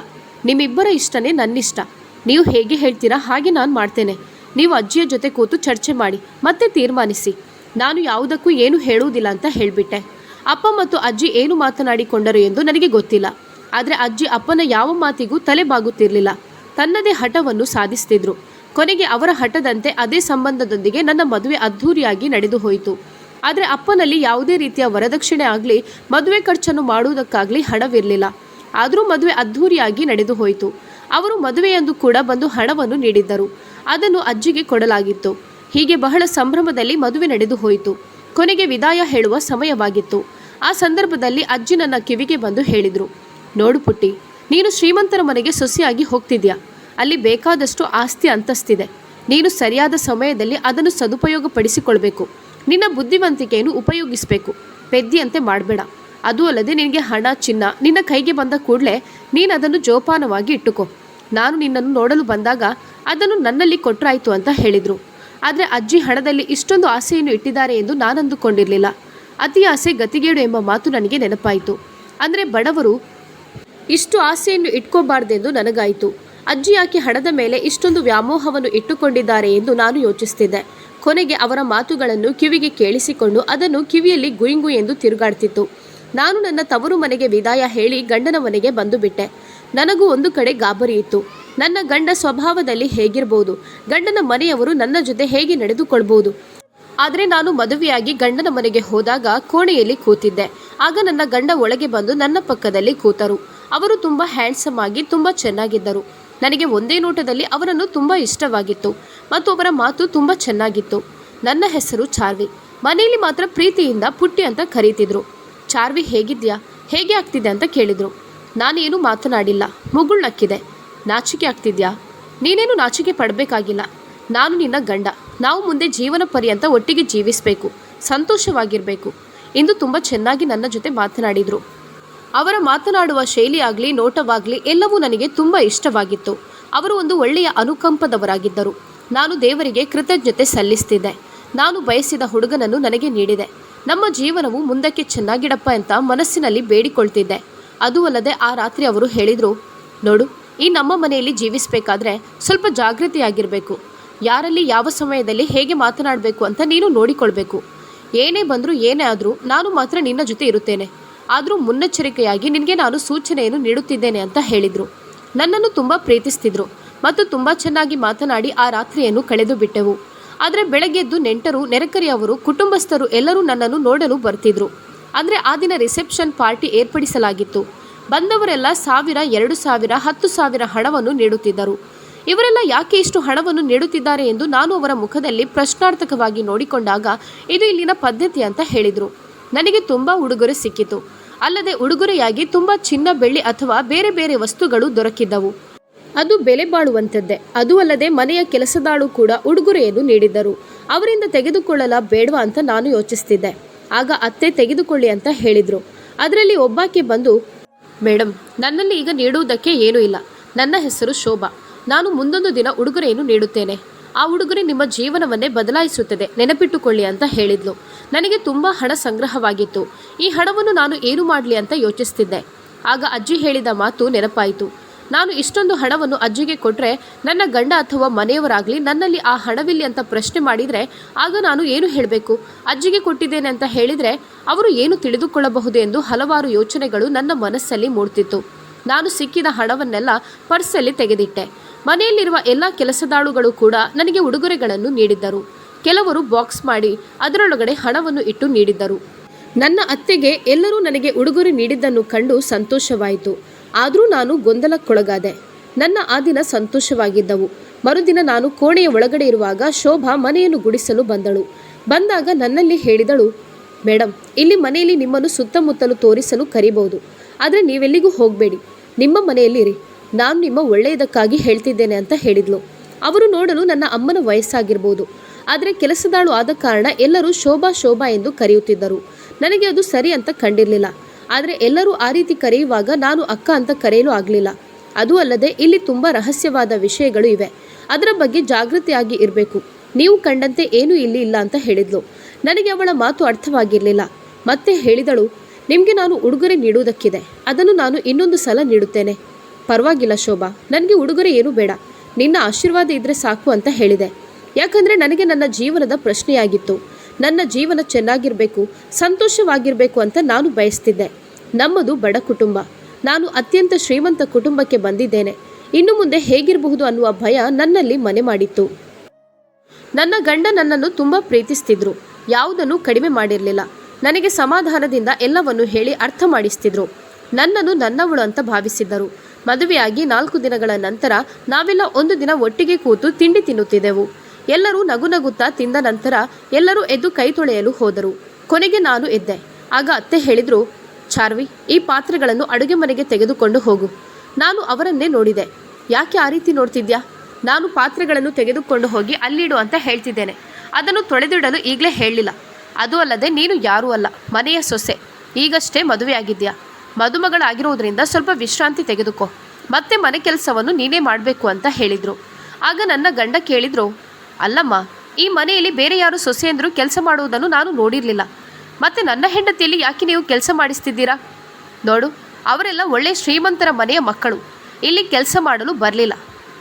ನಿಮ್ಮಿಬ್ಬರ ಇಷ್ಟನೇ ನನ್ನಿಷ್ಟ. ನೀವು ಹೇಗೆ ಹೇಳ್ತೀರಾ ಹಾಗೆ ನಾನು ಮಾಡ್ತೇನೆ. ನೀವು ಅಜ್ಜಿಯ ಜೊತೆ ಕೂತು ಚರ್ಚೆ ಮಾಡಿ ಮತ್ತೆ ತೀರ್ಮಾನಿಸಿ. ನಾನು ಯಾವುದಕ್ಕೂ ಏನು ಹೇಳುವುದಿಲ್ಲ ಅಂತ ಹೇಳಿಬಿಟ್ಟೆ. ಅಪ್ಪ ಮತ್ತು ಅಜ್ಜಿ ಏನು ಮಾತನಾಡಿಕೊಂಡರು ಎಂದು ನನಗೆ ಗೊತ್ತಿಲ್ಲ. ಆದರೆ ಅಜ್ಜಿ ಅಪ್ಪನ ಯಾವ ಮಾತಿಗೂ ತಲೆ ಬಾಗುತ್ತಿರಲಿಲ್ಲ. ತನ್ನದೇ ಹಠವನ್ನು ಸಾಧಿಸ್ತಿದ್ರು. ಕೊನೆಗೆ ಅವರ ಹಠದಂತೆ ಅದೇ ಸಂಬಂಧದೊಂದಿಗೆ ನನ್ನ ಮದುವೆ ಅದ್ಧೂರಿಯಾಗಿ ನಡೆದು ಹೋಯಿತು. ಆದರೆ ಅಪ್ಪನಲ್ಲಿ ಯಾವುದೇ ರೀತಿಯ ವರದಕ್ಷಿಣೆ ಆಗಲಿ ಮದುವೆ ಖರ್ಚನ್ನು ಮಾಡುವುದಕ್ಕಾಗಲಿ ಹಣವಿರಲಿಲ್ಲ. ಆದರೂ ಮದುವೆ ಅದ್ಧೂರಿಯಾಗಿ ನಡೆದು ಹೋಯಿತು. ಅವರು ಮದುವೆಯಂದು ಕೂಡ ಬಂದು ಹಣವನ್ನು ನೀಡಿದ್ದರು. ಅದನ್ನು ಅಜ್ಜಿಗೆ ಕೊಡಲಾಗಿತ್ತು. ಹೀಗೆ ಬಹಳ ಸಂಭ್ರಮದಲ್ಲಿ ಮದುವೆ ನಡೆದು ಹೋಯಿತು. ಕೊನೆಗೆ ವಿದಾಯ ಹೇಳುವ ಸಮಯವಾಗಿತ್ತು. ಆ ಸಂದರ್ಭದಲ್ಲಿ ಅಜ್ಜಿ ನನ್ನ ಕಿವಿಗೆ ಬಂದು ಹೇಳಿದರು, ನೋಡು ಪುಟ್ಟಿ, ನೀನು ಶ್ರೀಮಂತರ ಮನೆಗೆ ಸೊಸೆಯಾಗಿ ಹೋಗ್ತಿದ್ಯಾ. ಅಲ್ಲಿ ಬೇಕಾದಷ್ಟು ಆಸ್ತಿ ಅಂತಸ್ತಿದೆ. ನೀನು ಸರಿಯಾದ ಸಮಯದಲ್ಲಿ ಅದನ್ನು ಸದುಪಯೋಗಪಡಿಸಿಕೊಳ್ಬೇಕು. ನಿನ್ನ ಬುದ್ಧಿವಂತಿಕೆಯನ್ನು ಉಪಯೋಗಿಸಬೇಕು. ಪೆದ್ದಿಯಂತೆ ಮಾಡಬೇಡ. ಅದೂ ಅಲ್ಲದೆ ನಿನಗೆ ಹಣ ಚಿನ್ನ ನಿನ್ನ ಕೈಗೆ ಬಂದ ಕೂಡಲೇ ನೀನು ಅದನ್ನು ಜೋಪಾನವಾಗಿ ಇಟ್ಟುಕೋ. ನಾನು ನಿನ್ನನ್ನು ನೋಡಲು ಬಂದಾಗ ಅದನ್ನು ನನ್ನಲ್ಲಿ ಕೊಟ್ಟರಾಯಿತು ಅಂತ ಹೇಳಿದರು. ಆದರೆ ಅಜ್ಜಿ ಹಣದಲ್ಲಿ ಇಷ್ಟೊಂದು ಆಸೆಯನ್ನು ಇಟ್ಟಿದ್ದಾರೆ ಎಂದು ನಾನು ಅಂದುಕೊಂಡಿರಲಿಲ್ಲ. ಅತಿ ಆಸೆ ಗತಿಗೇಡು ಎಂಬ ಮಾತು ನನಗೆ ನೆನಪಾಯಿತು. ಅಂದರೆ ಬಡವರು ಇಷ್ಟು ಆಸೆಯನ್ನು ಇಟ್ಕೋಬಾರ್ದೆಂದು ನನಗಾಯಿತು. ಅಜ್ಜಿ ಯಾಕೆ ಹಣದ ಮೇಲೆ ಇಷ್ಟೊಂದು ವ್ಯಾಮೋಹವನ್ನು ಇಟ್ಟುಕೊಂಡಿದ್ದಾರೆ ಎಂದು ನಾನು ಯೋಚಿಸ್ತಿದ್ದೆ. ಕೊನೆಗೆ ಅವರ ಮಾತುಗಳನ್ನು ಕಿವಿಗೆ ಕೇಳಿಸಿಕೊಂಡು ಅದನ್ನು ಕಿವಿಯಲ್ಲಿ ಗುಯಿಂಗು ಎಂದು ತಿರುಗಾಡ್ತಿತ್ತು. ನಾನು ನನ್ನ ತವರು ಮನೆಗೆ ವಿದಾಯ ಹೇಳಿ ಗಂಡನ ಮನೆಗೆ ಬಂದು ಬಿಟ್ಟೆ. ನನಗೂ ಒಂದು ಕಡೆ ಗಾಬರಿ ಇತ್ತು. ನನ್ನ ಗಂಡ ಸ್ವಭಾವದಲ್ಲಿ ಹೇಗಿರ್ಬೋದು, ಗಂಡನ ಮನೆಯವರು ನನ್ನ ಜೊತೆ ಹೇಗೆ ನಡೆದುಕೊಳ್ಬೋದು. ಆದರೆ ನಾನು ಮದುವೆಯಾಗಿ ಗಂಡನ ಮನೆಗೆ ಹೋದಾಗ ಕೋಣೆಯಲ್ಲಿ ಕೂತಿದ್ದೆ. ಆಗ ನನ್ನ ಗಂಡ ಒಳಗೆ ಬಂದು ನನ್ನ ಪಕ್ಕದಲ್ಲಿ ಕೂತರು. ಅವರು ತುಂಬ ಹ್ಯಾಂಡ್ಸಮ್ ಆಗಿ ತುಂಬ ಚೆನ್ನಾಗಿದ್ದರು. ನನಗೆ ಒಂದೇ ನೋಟದಲ್ಲಿ ಅವರನ್ನು ತುಂಬ ಇಷ್ಟವಾಗಿತ್ತು ಮತ್ತು ಅವರ ಮಾತು ತುಂಬ ಚೆನ್ನಾಗಿತ್ತು. ನನ್ನ ಹೆಸರು ಚಾರ್ವಿ. ಮನೆಯಲ್ಲಿ ಮಾತ್ರ ಪ್ರೀತಿಯಿಂದ ಪುಟ್ಟಿ ಅಂತ ಕರೀತಿದ್ರು. ಚಾರ್ವಿ ಹೇಗಿದ್ಯಾ, ಹೇಗೆ ಆಗ್ತಿದೆ ಅಂತ ಕೇಳಿದರು. ನಾನೇನು ಮಾತನಾಡಿಲ್ಲ. ಮುಗುಳ್ನಕ್ಕಿದೆ. ನಾಚಿಕೆ ಆಗ್ತಿದ್ಯಾ? ನೀನೇನು ನಾಚಿಕೆ ಪಡಬೇಕಾಗಿಲ್ಲ. ನಾನು ನಿನ್ನ ಗಂಡ. ನಾವು ಮುಂದೆ ಜೀವನ ಪರ್ಯಂತ ಒಟ್ಟಿಗೆ ಜೀವಿಸಬೇಕು, ಸಂತೋಷವಾಗಿರಬೇಕು ಎಂದು ತುಂಬ ಚೆನ್ನಾಗಿ ನನ್ನ ಜೊತೆ ಮಾತನಾಡಿದರು. ಅವರ ಮಾತನಾಡುವ ಶೈಲಿ ಆಗಲಿ ನೋಟವಾಗಲಿ ಎಲ್ಲವೂ ನನಗೆ ತುಂಬ ಇಷ್ಟವಾಗಿತ್ತು. ಅವರು ಒಂದು ಒಳ್ಳೆಯ ಅನುಕಂಪದವರಾಗಿದ್ದರು. ನಾನು ದೇವರಿಗೆ ಕೃತಜ್ಞತೆ ಸಲ್ಲಿಸ್ತಿದ್ದೆ. ನಾನು ಬಯಸಿದ ಹುಡುಗನನ್ನು ನನಗೆ ನೀಡಿದೆ. ನಮ್ಮ ಜೀವನವು ಮುಂದಕ್ಕೆ ಚೆನ್ನಾಗಿಡಪ್ಪ ಅಂತ ಮನಸ್ಸಿನಲ್ಲಿ ಬೇಡಿಕೊಳ್ತಿದ್ದೆ. ಅದೂ ಅಲ್ಲದೆ ಆ ರಾತ್ರಿ ಅವರು ಹೇಳಿದರು, ನೋಡು, ಈ ನಮ್ಮ ಮನೆಯಲ್ಲಿ ಜೀವಿಸಬೇಕಾದ್ರೆ ಸ್ವಲ್ಪ ಜಾಗೃತಿಯಾಗಿರಬೇಕು. ಯಾರಲ್ಲಿ ಯಾವ ಸಮಯದಲ್ಲಿ ಹೇಗೆ ಮಾತನಾಡಬೇಕು ಅಂತ ನೀನು ನೋಡಿಕೊಳ್ಬೇಕು. ಏನೇ ಬಂದರೂ ಏನೇ ಆದರೂ ನಾನು ಮಾತ್ರ ನಿನ್ನ ಜೊತೆ ಇರುತ್ತೇನೆ. ಆದರೂ ಮುನ್ನೆಚ್ಚರಿಕೆಯಾಗಿ ನಿನಗೆ ನಾನು ಸೂಚನೆಯನ್ನು ನೀಡುತ್ತಿದ್ದೇನೆ ಅಂತ ಹೇಳಿದರು. ನನ್ನನ್ನು ತುಂಬ ಪ್ರೀತಿಸ್ತಿದ್ರು ಮತ್ತು ತುಂಬ ಚೆನ್ನಾಗಿ ಮಾತನಾಡಿ ಆ ರಾತ್ರಿಯನ್ನು ಕಳೆದು ಬಿಟ್ಟೆವು. ಆದರೆ ಬೆಳಗ್ಗೆದ್ದು ನೆಂಟರು, ನೆರೆಕರೆಯವರು, ಕುಟುಂಬಸ್ಥರು ಎಲ್ಲರೂ ನನ್ನನ್ನು ನೋಡಲು ಬರ್ತಿದ್ರು. ಅಂದರೆ ಆ ದಿನ ರಿಸೆಪ್ಷನ್ ಪಾರ್ಟಿ ಏರ್ಪಡಿಸಲಾಗಿತ್ತು. ಬಂದವರೆಲ್ಲ 1000, 2000, 10,000 ಹಣವನ್ನು ನೀಡುತ್ತಿದ್ದರು. ಇವರೆಲ್ಲ ಯಾಕೆ ಇಷ್ಟು ಹಣವನ್ನು ನೀಡುತ್ತಿದ್ದಾರೆ ಎಂದು ನಾನು ಅವರ ಮುಖದಲ್ಲಿ ಪ್ರಶ್ನಾರ್ಥಕವಾಗಿ ನೋಡಿಕೊಂಡಾಗ ಇದು ಇಲ್ಲಿನ ಪದ್ಧತಿ ಅಂತ ಹೇಳಿದರು. ನನಗೆ ತುಂಬ ಉಡುಗೊರೆ ಸಿಕ್ಕಿತು. ಅಲ್ಲದೆ ಉಡುಗೊರೆಯಾಗಿ ತುಂಬ ಚಿನ್ನ, ಬೆಳ್ಳಿ ಅಥವಾ ಬೇರೆ ಬೇರೆ ವಸ್ತುಗಳು ದೊರಕಿದ್ದವು. ಅದು ಬೆಲೆ ಬಾಳುವಂಥದ್ದೇ. ಅದೂ ಅಲ್ಲದೆ ಮನೆಯ ಕೆಲಸದಾಳು ಕೂಡ ಉಡುಗೊರೆಯನ್ನು ನೀಡಿದ್ದರು. ಅವರಿಂದ ತೆಗೆದುಕೊಳ್ಳಲ ಬೇಡವಾ ಅಂತ ನಾನು ಯೋಚಿಸ್ತಿದ್ದೆ. ಆಗ ಅತ್ತೆ ತೆಗೆದುಕೊಳ್ಳಿ ಅಂತ ಹೇಳಿದರು. ಅದರಲ್ಲಿ ಒಬ್ಬಾಕೆ ಬಂದು, ಮೇಡಮ್, ನನ್ನಲ್ಲಿ ಈಗ ನೀಡುವುದಕ್ಕೆ ಏನೂ ಇಲ್ಲ. ನನ್ನ ಹೆಸರು ಶೋಭಾ. ನಾನು ಮುಂದೊಂದು ದಿನ ಉಡುಗೊರೆಯನ್ನು ನೀಡುತ್ತೇನೆ. ಆ ಉಡುಗೊರೆ ನಿಮ್ಮ ಜೀವನವನ್ನೇ ಬದಲಾಯಿಸುತ್ತದೆ, ನೆನಪಿಟ್ಟುಕೊಳ್ಳಿ ಅಂತ ಹೇಳಿದ್ಲು. ನನಗೆ ತುಂಬ ಹಣ ಸಂಗ್ರಹವಾಗಿತ್ತು. ಈ ಹಣವನ್ನು ನಾನು ಏನು ಮಾಡಲಿ ಅಂತ ಯೋಚಿಸ್ತಿದ್ದೆ. ಆಗ ಅಜ್ಜಿ ಹೇಳಿದ ಮಾತು ನೆನಪಾಯಿತು. ನಾನು ಇಷ್ಟೊಂದು ಹಣವನ್ನು ಅಜ್ಜಿಗೆ ಕೊಟ್ಟರೆ ನನ್ನ ಗಂಡ ಅಥವಾ ಮನೆಯವರಾಗಲಿ ನನ್ನಲ್ಲಿ ಆ ಹಣವಿಲ್ಲಿ ಅಂತ ಪ್ರಶ್ನೆ ಮಾಡಿದರೆ ಆಗ ನಾನು ಏನು ಹೇಳಬೇಕು? ಅಜ್ಜಿಗೆ ಕೊಟ್ಟಿದ್ದೇನೆ ಅಂತ ಹೇಳಿದರೆ ಅವರು ಏನು ತಿಳಿದುಕೊಳ್ಳಬಹುದು ಎಂದು ಹಲವಾರು ಯೋಚನೆಗಳು ನನ್ನ ಮನಸ್ಸಲ್ಲಿ ಮೂಡ್ತಿತ್ತು. ನಾನು ಸಿಕ್ಕಿದ ಹಣವನ್ನೆಲ್ಲ ಪರ್ಸಲ್ಲಿ ತೆಗೆದಿಟ್ಟೆ. ಮನೆಯಲ್ಲಿರುವ ಎಲ್ಲ ಕೆಲಸದಾಳುಗಳು ಕೂಡ ನನಗೆ ಉಡುಗೊರೆಗಳನ್ನು ನೀಡಿದ್ದರು. ಕೆಲವರು ಬಾಕ್ಸ್ ಮಾಡಿ ಅದರೊಳಗಡೆ ಹಣವನ್ನು ಇಟ್ಟು ನೀಡಿದ್ದರು. ನನ್ನ ಅತ್ತೆಗೆ ಎಲ್ಲರೂ ನನಗೆ ಉಡುಗೊರೆ ನೀಡಿದ್ದನ್ನು ಕಂಡು ಸಂತೋಷವಾಯಿತು. ಆದರೂ ನಾನು ಗೊಂದಲಕ್ಕೊಳಗಾದೆ. ನನ್ನ ಆ ದಿನ ಸಂತೋಷವಾಗಿದ್ದವು. ಮರುದಿನ ನಾನು ಕೋಣೆಯ ಒಳಗಡೆ ಇರುವಾಗ ಶೋಭಾ ಮನೆಯನ್ನು ಗುಡಿಸಲು ಬಂದಳು. ಬಂದಾಗ ನನ್ನಲ್ಲಿ ಹೇಳಿದಳು, ಮೇಡಮ್, ಇಲ್ಲಿ ಮನೆಯಲ್ಲಿ ನಿಮ್ಮನ್ನು ಸುತ್ತಮುತ್ತಲು ತೋರಿಸಲು ಕರಿಬಹುದು. ಆದರೆ ನೀವೆಲ್ಲಿಗೂ ಹೋಗಬೇಡಿ, ನಿಮ್ಮ ಮನೆಯಲ್ಲಿರಿ. ನಾನು ನಿಮ್ಮ ಒಳ್ಳೆಯದಕ್ಕಾಗಿ ಹೇಳ್ತಿದ್ದೇನೆ ಅಂತ ಹೇಳಿದ್ಲು. ಅವರು ನೋಡಲು ನನ್ನ ಅಮ್ಮನ ವಯಸ್ಸಾಗಿರ್ಬೋದು. ಆದರೆ ಕೆಲಸದಾಳು ಆದ ಕಾರಣ ಎಲ್ಲರೂ ಶೋಭಾ ಶೋಭಾ ಎಂದು ಕರೆಯುತ್ತಿದ್ದರು. ನನಗೆ ಅದು ಸರಿ ಅಂತ ಕಂಡಿರಲಿಲ್ಲ. ಆದರೆ ಎಲ್ಲರೂ ಆ ರೀತಿ ಕರೆಯುವಾಗ ನಾನು ಅಕ್ಕ ಅಂತ ಕರೆಯಲು ಆಗಲಿಲ್ಲ. ಅದೂ ಅಲ್ಲದೆ ಇಲ್ಲಿ ತುಂಬ ರಹಸ್ಯವಾದ ವಿಷಯಗಳು ಇವೆ. ಅದರ ಬಗ್ಗೆ ಜಾಗೃತಿಯಾಗಿ ಇರಬೇಕು. ನೀವು ಕಂಡಂತೆ ಏನೂ ಇಲ್ಲಿ ಇಲ್ಲ ಅಂತ ಹೇಳಿದ್ಲು. ನನಗೆ ಅವಳ ಮಾತು ಅರ್ಥವಾಗಿರಲಿಲ್ಲ. ಮತ್ತೆ ಹೇಳಿದಳು, ನಿಮಗೆ ನಾನು ಉಡುಗೊರೆ ನೀಡುವುದಕ್ಕಿದೆ. ಅದನ್ನು ನಾನು ಇನ್ನೊಂದು ಸಲ ನೀಡುತ್ತೇನೆ. ಪರವಾಗಿಲ್ಲ ಶೋಭಾ, ನನಗೆ ಉಡುಗೊರೆ ಏನೂ ಬೇಡ. ನಿನ್ನ ಆಶೀರ್ವಾದ ಇದ್ದರೆ ಸಾಕು ಅಂತ ಹೇಳಿದೆ. ಯಾಕಂದರೆ ನನಗೆ ನನ್ನ ಜೀವನದ ಪ್ರಶ್ನೆಯಾಗಿತ್ತು. ನನ್ನ ಜೀವನ ಚೆನ್ನಾಗಿರಬೇಕು, ಸಂತೋಷವಾಗಿರಬೇಕು ಅಂತ ನಾನು ಬಯಸ್ತಿದ್ದೆ. ನಮ್ಮದು ಬಡ ಕುಟುಂಬ. ನಾನು ಅತ್ಯಂತ ಶ್ರೀಮಂತ ಕುಟುಂಬಕ್ಕೆ ಬಂದಿದ್ದೇನೆ. ಇನ್ನು ಮುಂದೆ ಹೇಗಿರಬಹುದು ಅನ್ನುವ ಭಯ ನನ್ನಲ್ಲಿ ಮನೆ ಮಾಡಿತ್ತು. ನನ್ನ ಗಂಡ ನನ್ನನ್ನು ತುಂಬ ಪ್ರೀತಿಸ್ತಿದ್ರು. ಯಾವುದನ್ನು ಕಡಿಮೆ ಮಾಡಿರಲಿಲ್ಲ. ನನಗೆ ಸಮಾಧಾನದಿಂದ ಎಲ್ಲವನ್ನು ಹೇಳಿ ಅರ್ಥ ಮಾಡಿಸ್ತಿದ್ರು. ನನ್ನನ್ನು ನನ್ನವಳು ಅಂತ ಭಾವಿಸಿದ್ದರು. ಮದುವೆಯಾಗಿ 4 ದಿನಗಳ ನಂತರ ನಾವೆಲ್ಲ ಒಂದು ದಿನ ಒಟ್ಟಿಗೆ ಕೂತು ತಿಂಡಿ ತಿನ್ನುತ್ತಿದ್ದೆವು. ಎಲ್ಲರೂ ನಗು ನಗುತ್ತಾ ತಿಂದ ನಂತರ ಎಲ್ಲರೂ ಎದ್ದು ಕೈ ತೊಳೆಯಲು ಹೋದರು. ಕೊನೆಗೆ ನಾನು ಎದ್ದೆ. ಆಗ ಅತ್ತೆ ಹೇಳಿದ್ರು, ಚಾರ್ವಿ, ಈ ಪಾತ್ರೆಗಳನ್ನು ಅಡುಗೆ ಮನೆಗೆ ತೆಗೆದುಕೊಂಡು ಹೋಗು. ನಾನು ಅವರನ್ನೇ ನೋಡಿದೆ. ಯಾಕೆ ಆ ರೀತಿ ನೋಡ್ತಿದ್ಯಾ? ನಾನು ಪಾತ್ರೆಗಳನ್ನು ತೆಗೆದುಕೊಂಡು ಹೋಗಿ ಅಲ್ಲಿಡು ಅಂತ ಹೇಳ್ತಿದ್ದೇನೆ. ಅದನ್ನು ತೊಳೆದಿಡಲು ಈಗಲೇ ಹೇಳಲಿಲ್ಲ. ಅದು ಅಲ್ಲದೆ ನೀನು ಯಾರೂ ಅಲ್ಲ, ಮನೆಯ ಸೊಸೆ. ಈಗಷ್ಟೇ ಮದುವೆಯಾಗಿದ್ಯಾ. ಮದುಮಗಳಾಗಿರೋದ್ರಿಂದ ಸ್ವಲ್ಪ ವಿಶ್ರಾಂತಿ ತೆಗೆದುಕೋ. ಮತ್ತೆ ಮನೆ ಕೆಲಸವನ್ನು ನೀನೇ ಮಾಡಬೇಕು ಅಂತ ಹೇಳಿದರು. ಆಗ ನನ್ನ ಗಂಡ ಕೇಳಿದ್ರು, ಅಲ್ಲಮ್ಮ, ಈ ಮನೆಯಲ್ಲಿ ಬೇರೆ ಯಾರು ಸೊಸೆಯಂದರು ಕೆಲಸ ಮಾಡುವುದನ್ನು ನಾನು ನೋಡಿರಲಿಲ್ಲ. ಮತ್ತು ನನ್ನ ಹೆಂಡತಿಯಲ್ಲಿ ಯಾಕೆ ನೀವು ಕೆಲಸ ಮಾಡಿಸ್ತಿದ್ದೀರಾ? ನೋಡು, ಅವರೆಲ್ಲ ಒಳ್ಳೆ ಶ್ರೀಮಂತರ ಮನೆಯ ಮಕ್ಕಳು. ಇಲ್ಲಿ ಕೆಲಸ ಮಾಡಲು ಬರಲಿಲ್ಲ.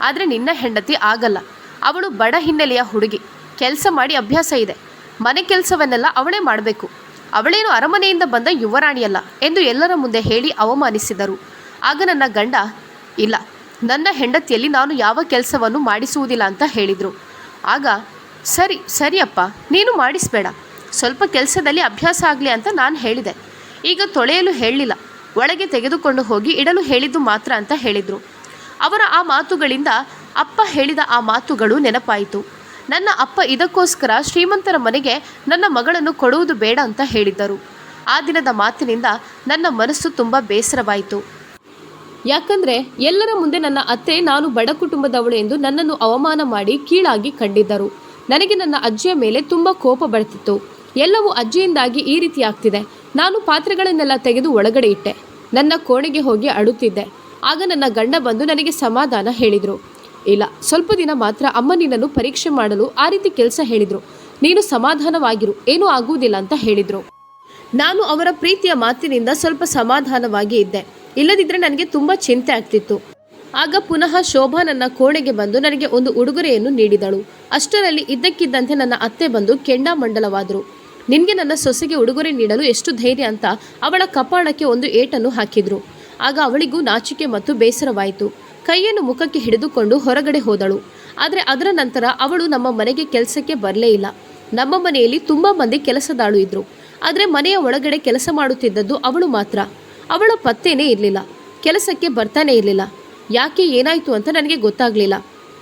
ಆದರೆ ನಿನ್ನ ಹೆಂಡತಿ ಆಗಲ್ಲ. ಅವಳು ಬಡ ಹಿನ್ನೆಲೆಯ ಹುಡುಗಿ. ಕೆಲಸ ಮಾಡಿ ಅಭ್ಯಾಸ ಇದೆ. ಮನೆ ಕೆಲಸವನ್ನೆಲ್ಲ ಅವಳೇ ಮಾಡಬೇಕು. ಅವಳೇನು ಅರಮನೆಯಿಂದ ಬಂದ ಯುವರಾಣಿಯಲ್ಲ ಎಂದು ಎಲ್ಲರ ಮುಂದೆ ಹೇಳಿ ಅವಮಾನಿಸಿದರು. ಆಗ ನನ್ನ ಗಂಡ, ಇಲ್ಲ, ನನ್ನ ಹೆಂಡತಿಯಲ್ಲಿ ನಾನು ಯಾವ ಕೆಲಸವನ್ನು ಮಾಡಿಸುವುದಿಲ್ಲ ಅಂತ ಹೇಳಿದರು. ಆಗ ಸರಿಯಪ್ಪ, ನೀನು ಮಾಡಿಸಬೇಡ, ಸ್ವಲ್ಪ ಕೆಲಸದಲ್ಲಿ ಅಭ್ಯಾಸ ಆಗಲಿ ಅಂತ ನಾನು ಹೇಳಿದೆ. ಈಗ ತೊಳೆಯಲು ಹೇಳಲಿಲ್ಲ, ಒಳಗೆ ತೆಗೆದುಕೊಂಡು ಹೋಗಿ ಇಡಲು ಹೇಳಿದ್ದು ಮಾತ್ರ ಅಂತ ಹೇಳಿದರು. ಅವರ ಆ ಮಾತುಗಳಿಂದ ಅಪ್ಪ ಹೇಳಿದ ಆ ಮಾತುಗಳು ನೆನಪಾಯಿತು. ನನ್ನ ಅಪ್ಪ ಇದಕ್ಕೋಸ್ಕರ ಶ್ರೀಮಂತರ ಮನೆಗೆ ನನ್ನ ಮಗಳನ್ನು ಕೊಡುವುದು ಬೇಡ ಅಂತ ಹೇಳಿದ್ದರು. ಆ ದಿನದ ಮಾತಿನಿಂದ ನನ್ನ ಮನಸ್ಸು ತುಂಬ ಬೇಸರವಾಯಿತು. ಯಾಕಂದರೆ ಎಲ್ಲರ ಮುಂದೆ ನನ್ನ ಅತ್ತೆ ನಾನು ಬಡ ಕುಟುಂಬದವಳು ಎಂದು ನನ್ನನ್ನು ಅವಮಾನ ಮಾಡಿ ಕೀಳಾಗಿ ಕಂಡಿದ್ದರು. ನನಗೆ ನನ್ನ ಅಜ್ಜಿಯ ಮೇಲೆ ತುಂಬ ಕೋಪ ಬರ್ತಿತ್ತು. ಎಲ್ಲವೂ ಅಜ್ಜಿಯಿಂದಾಗಿ ಈ ರೀತಿ ಆಗ್ತಿದೆ. ನಾನು ಪಾತ್ರೆಗಳನ್ನೆಲ್ಲ ತೆಗೆದು ಒಳಗಡೆ ಇಟ್ಟೆ. ನನ್ನ ಕೋಣೆಗೆ ಹೋಗಿ ಅಳುತ್ತಿದ್ದೆ. ಆಗ ನನ್ನ ಗಂಡ ಬಂದು ನನಗೆ ಸಮಾಧಾನ ಹೇಳಿದರು. ಇಲ್ಲ, ಸ್ವಲ್ಪ ದಿನ ಮಾತ್ರ ಅಮ್ಮ ನಿನ್ನನ್ನು ಪರೀಕ್ಷೆ ಮಾಡಲು ಆ ರೀತಿ ಕೆಲಸ ಹೇಳಿದರು. ನೀನು ಸಮಾಧಾನವಾಗಿರು, ಏನೂ ಆಗುವುದಿಲ್ಲ ಅಂತ ಹೇಳಿದರು. ನಾನು ಅವರ ಪ್ರೀತಿಯ ಮಾತಿನಿಂದ ಸ್ವಲ್ಪ ಸಮಾಧಾನವಾಗಿ ಇದ್ದೆ. ಇಲ್ಲದಿದ್ದರೆ ನನಗೆ ತುಂಬ ಚಿಂತೆ ಆಗ್ತಿತ್ತು. ಆಗ ಪುನಃ ಶೋಭಾ ನನ್ನ ಕೋಣೆಗೆ ಬಂದು ನನಗೆ ಒಂದು ಉಡುಗೊರೆಯನ್ನು ನೀಡಿದಳು. ಅಷ್ಟರಲ್ಲಿ ಇದ್ದಕ್ಕಿದ್ದಂತೆ ನನ್ನ ಅತ್ತೆ ಬಂದು ಕೆಂಡಾಮಂಡಲವಾದರು. ನಿನಗೆ ನನ್ನ ಸೊಸೆಗೆ ಉಡುಗೊರೆ ನೀಡಲು ಎಷ್ಟು ಧೈರ್ಯ ಅಂತ ಅವಳ ಕಪಾಳಕ್ಕೆ ಒಂದು ಏಟನ್ನು ಹಾಕಿದ್ರು. ಆಗ ಅವಳಿಗೂ ನಾಚಿಕೆ ಮತ್ತು ಬೇಸರವಾಯಿತು. ಕೈಯನ್ನು ಮುಖಕ್ಕೆ ಹಿಡಿದುಕೊಂಡು ಹೊರಗಡೆ ಹೋದಳು. ಆದರೆ ಅದರ ನಂತರ ಅವಳು ನಮ್ಮ ಮನೆಗೆ ಕೆಲಸಕ್ಕೆ ಬರಲೇ ಇಲ್ಲ. ನಮ್ಮ ಮನೆಯಲ್ಲಿ ತುಂಬ ಮಂದಿ ಕೆಲಸದಾಳು ಇದ್ದರು. ಆದರೆ ಮನೆಯ ಒಳಗಡೆ ಕೆಲಸ ಮಾಡುತ್ತಿದ್ದದ್ದು ಅವಳು ಮಾತ್ರ. ಅವಳ ಪತ್ತೇನೇ ಇರಲಿಲ್ಲ. ಕೆಲಸಕ್ಕೆ ಬರ್ತಾನೆ ಇರಲಿಲ್ಲ. ಯಾಕೆ, ಏನಾಯಿತು ಅಂತ ನನಗೆ ಗೊತ್ತಾಗಲಿಲ್ಲ.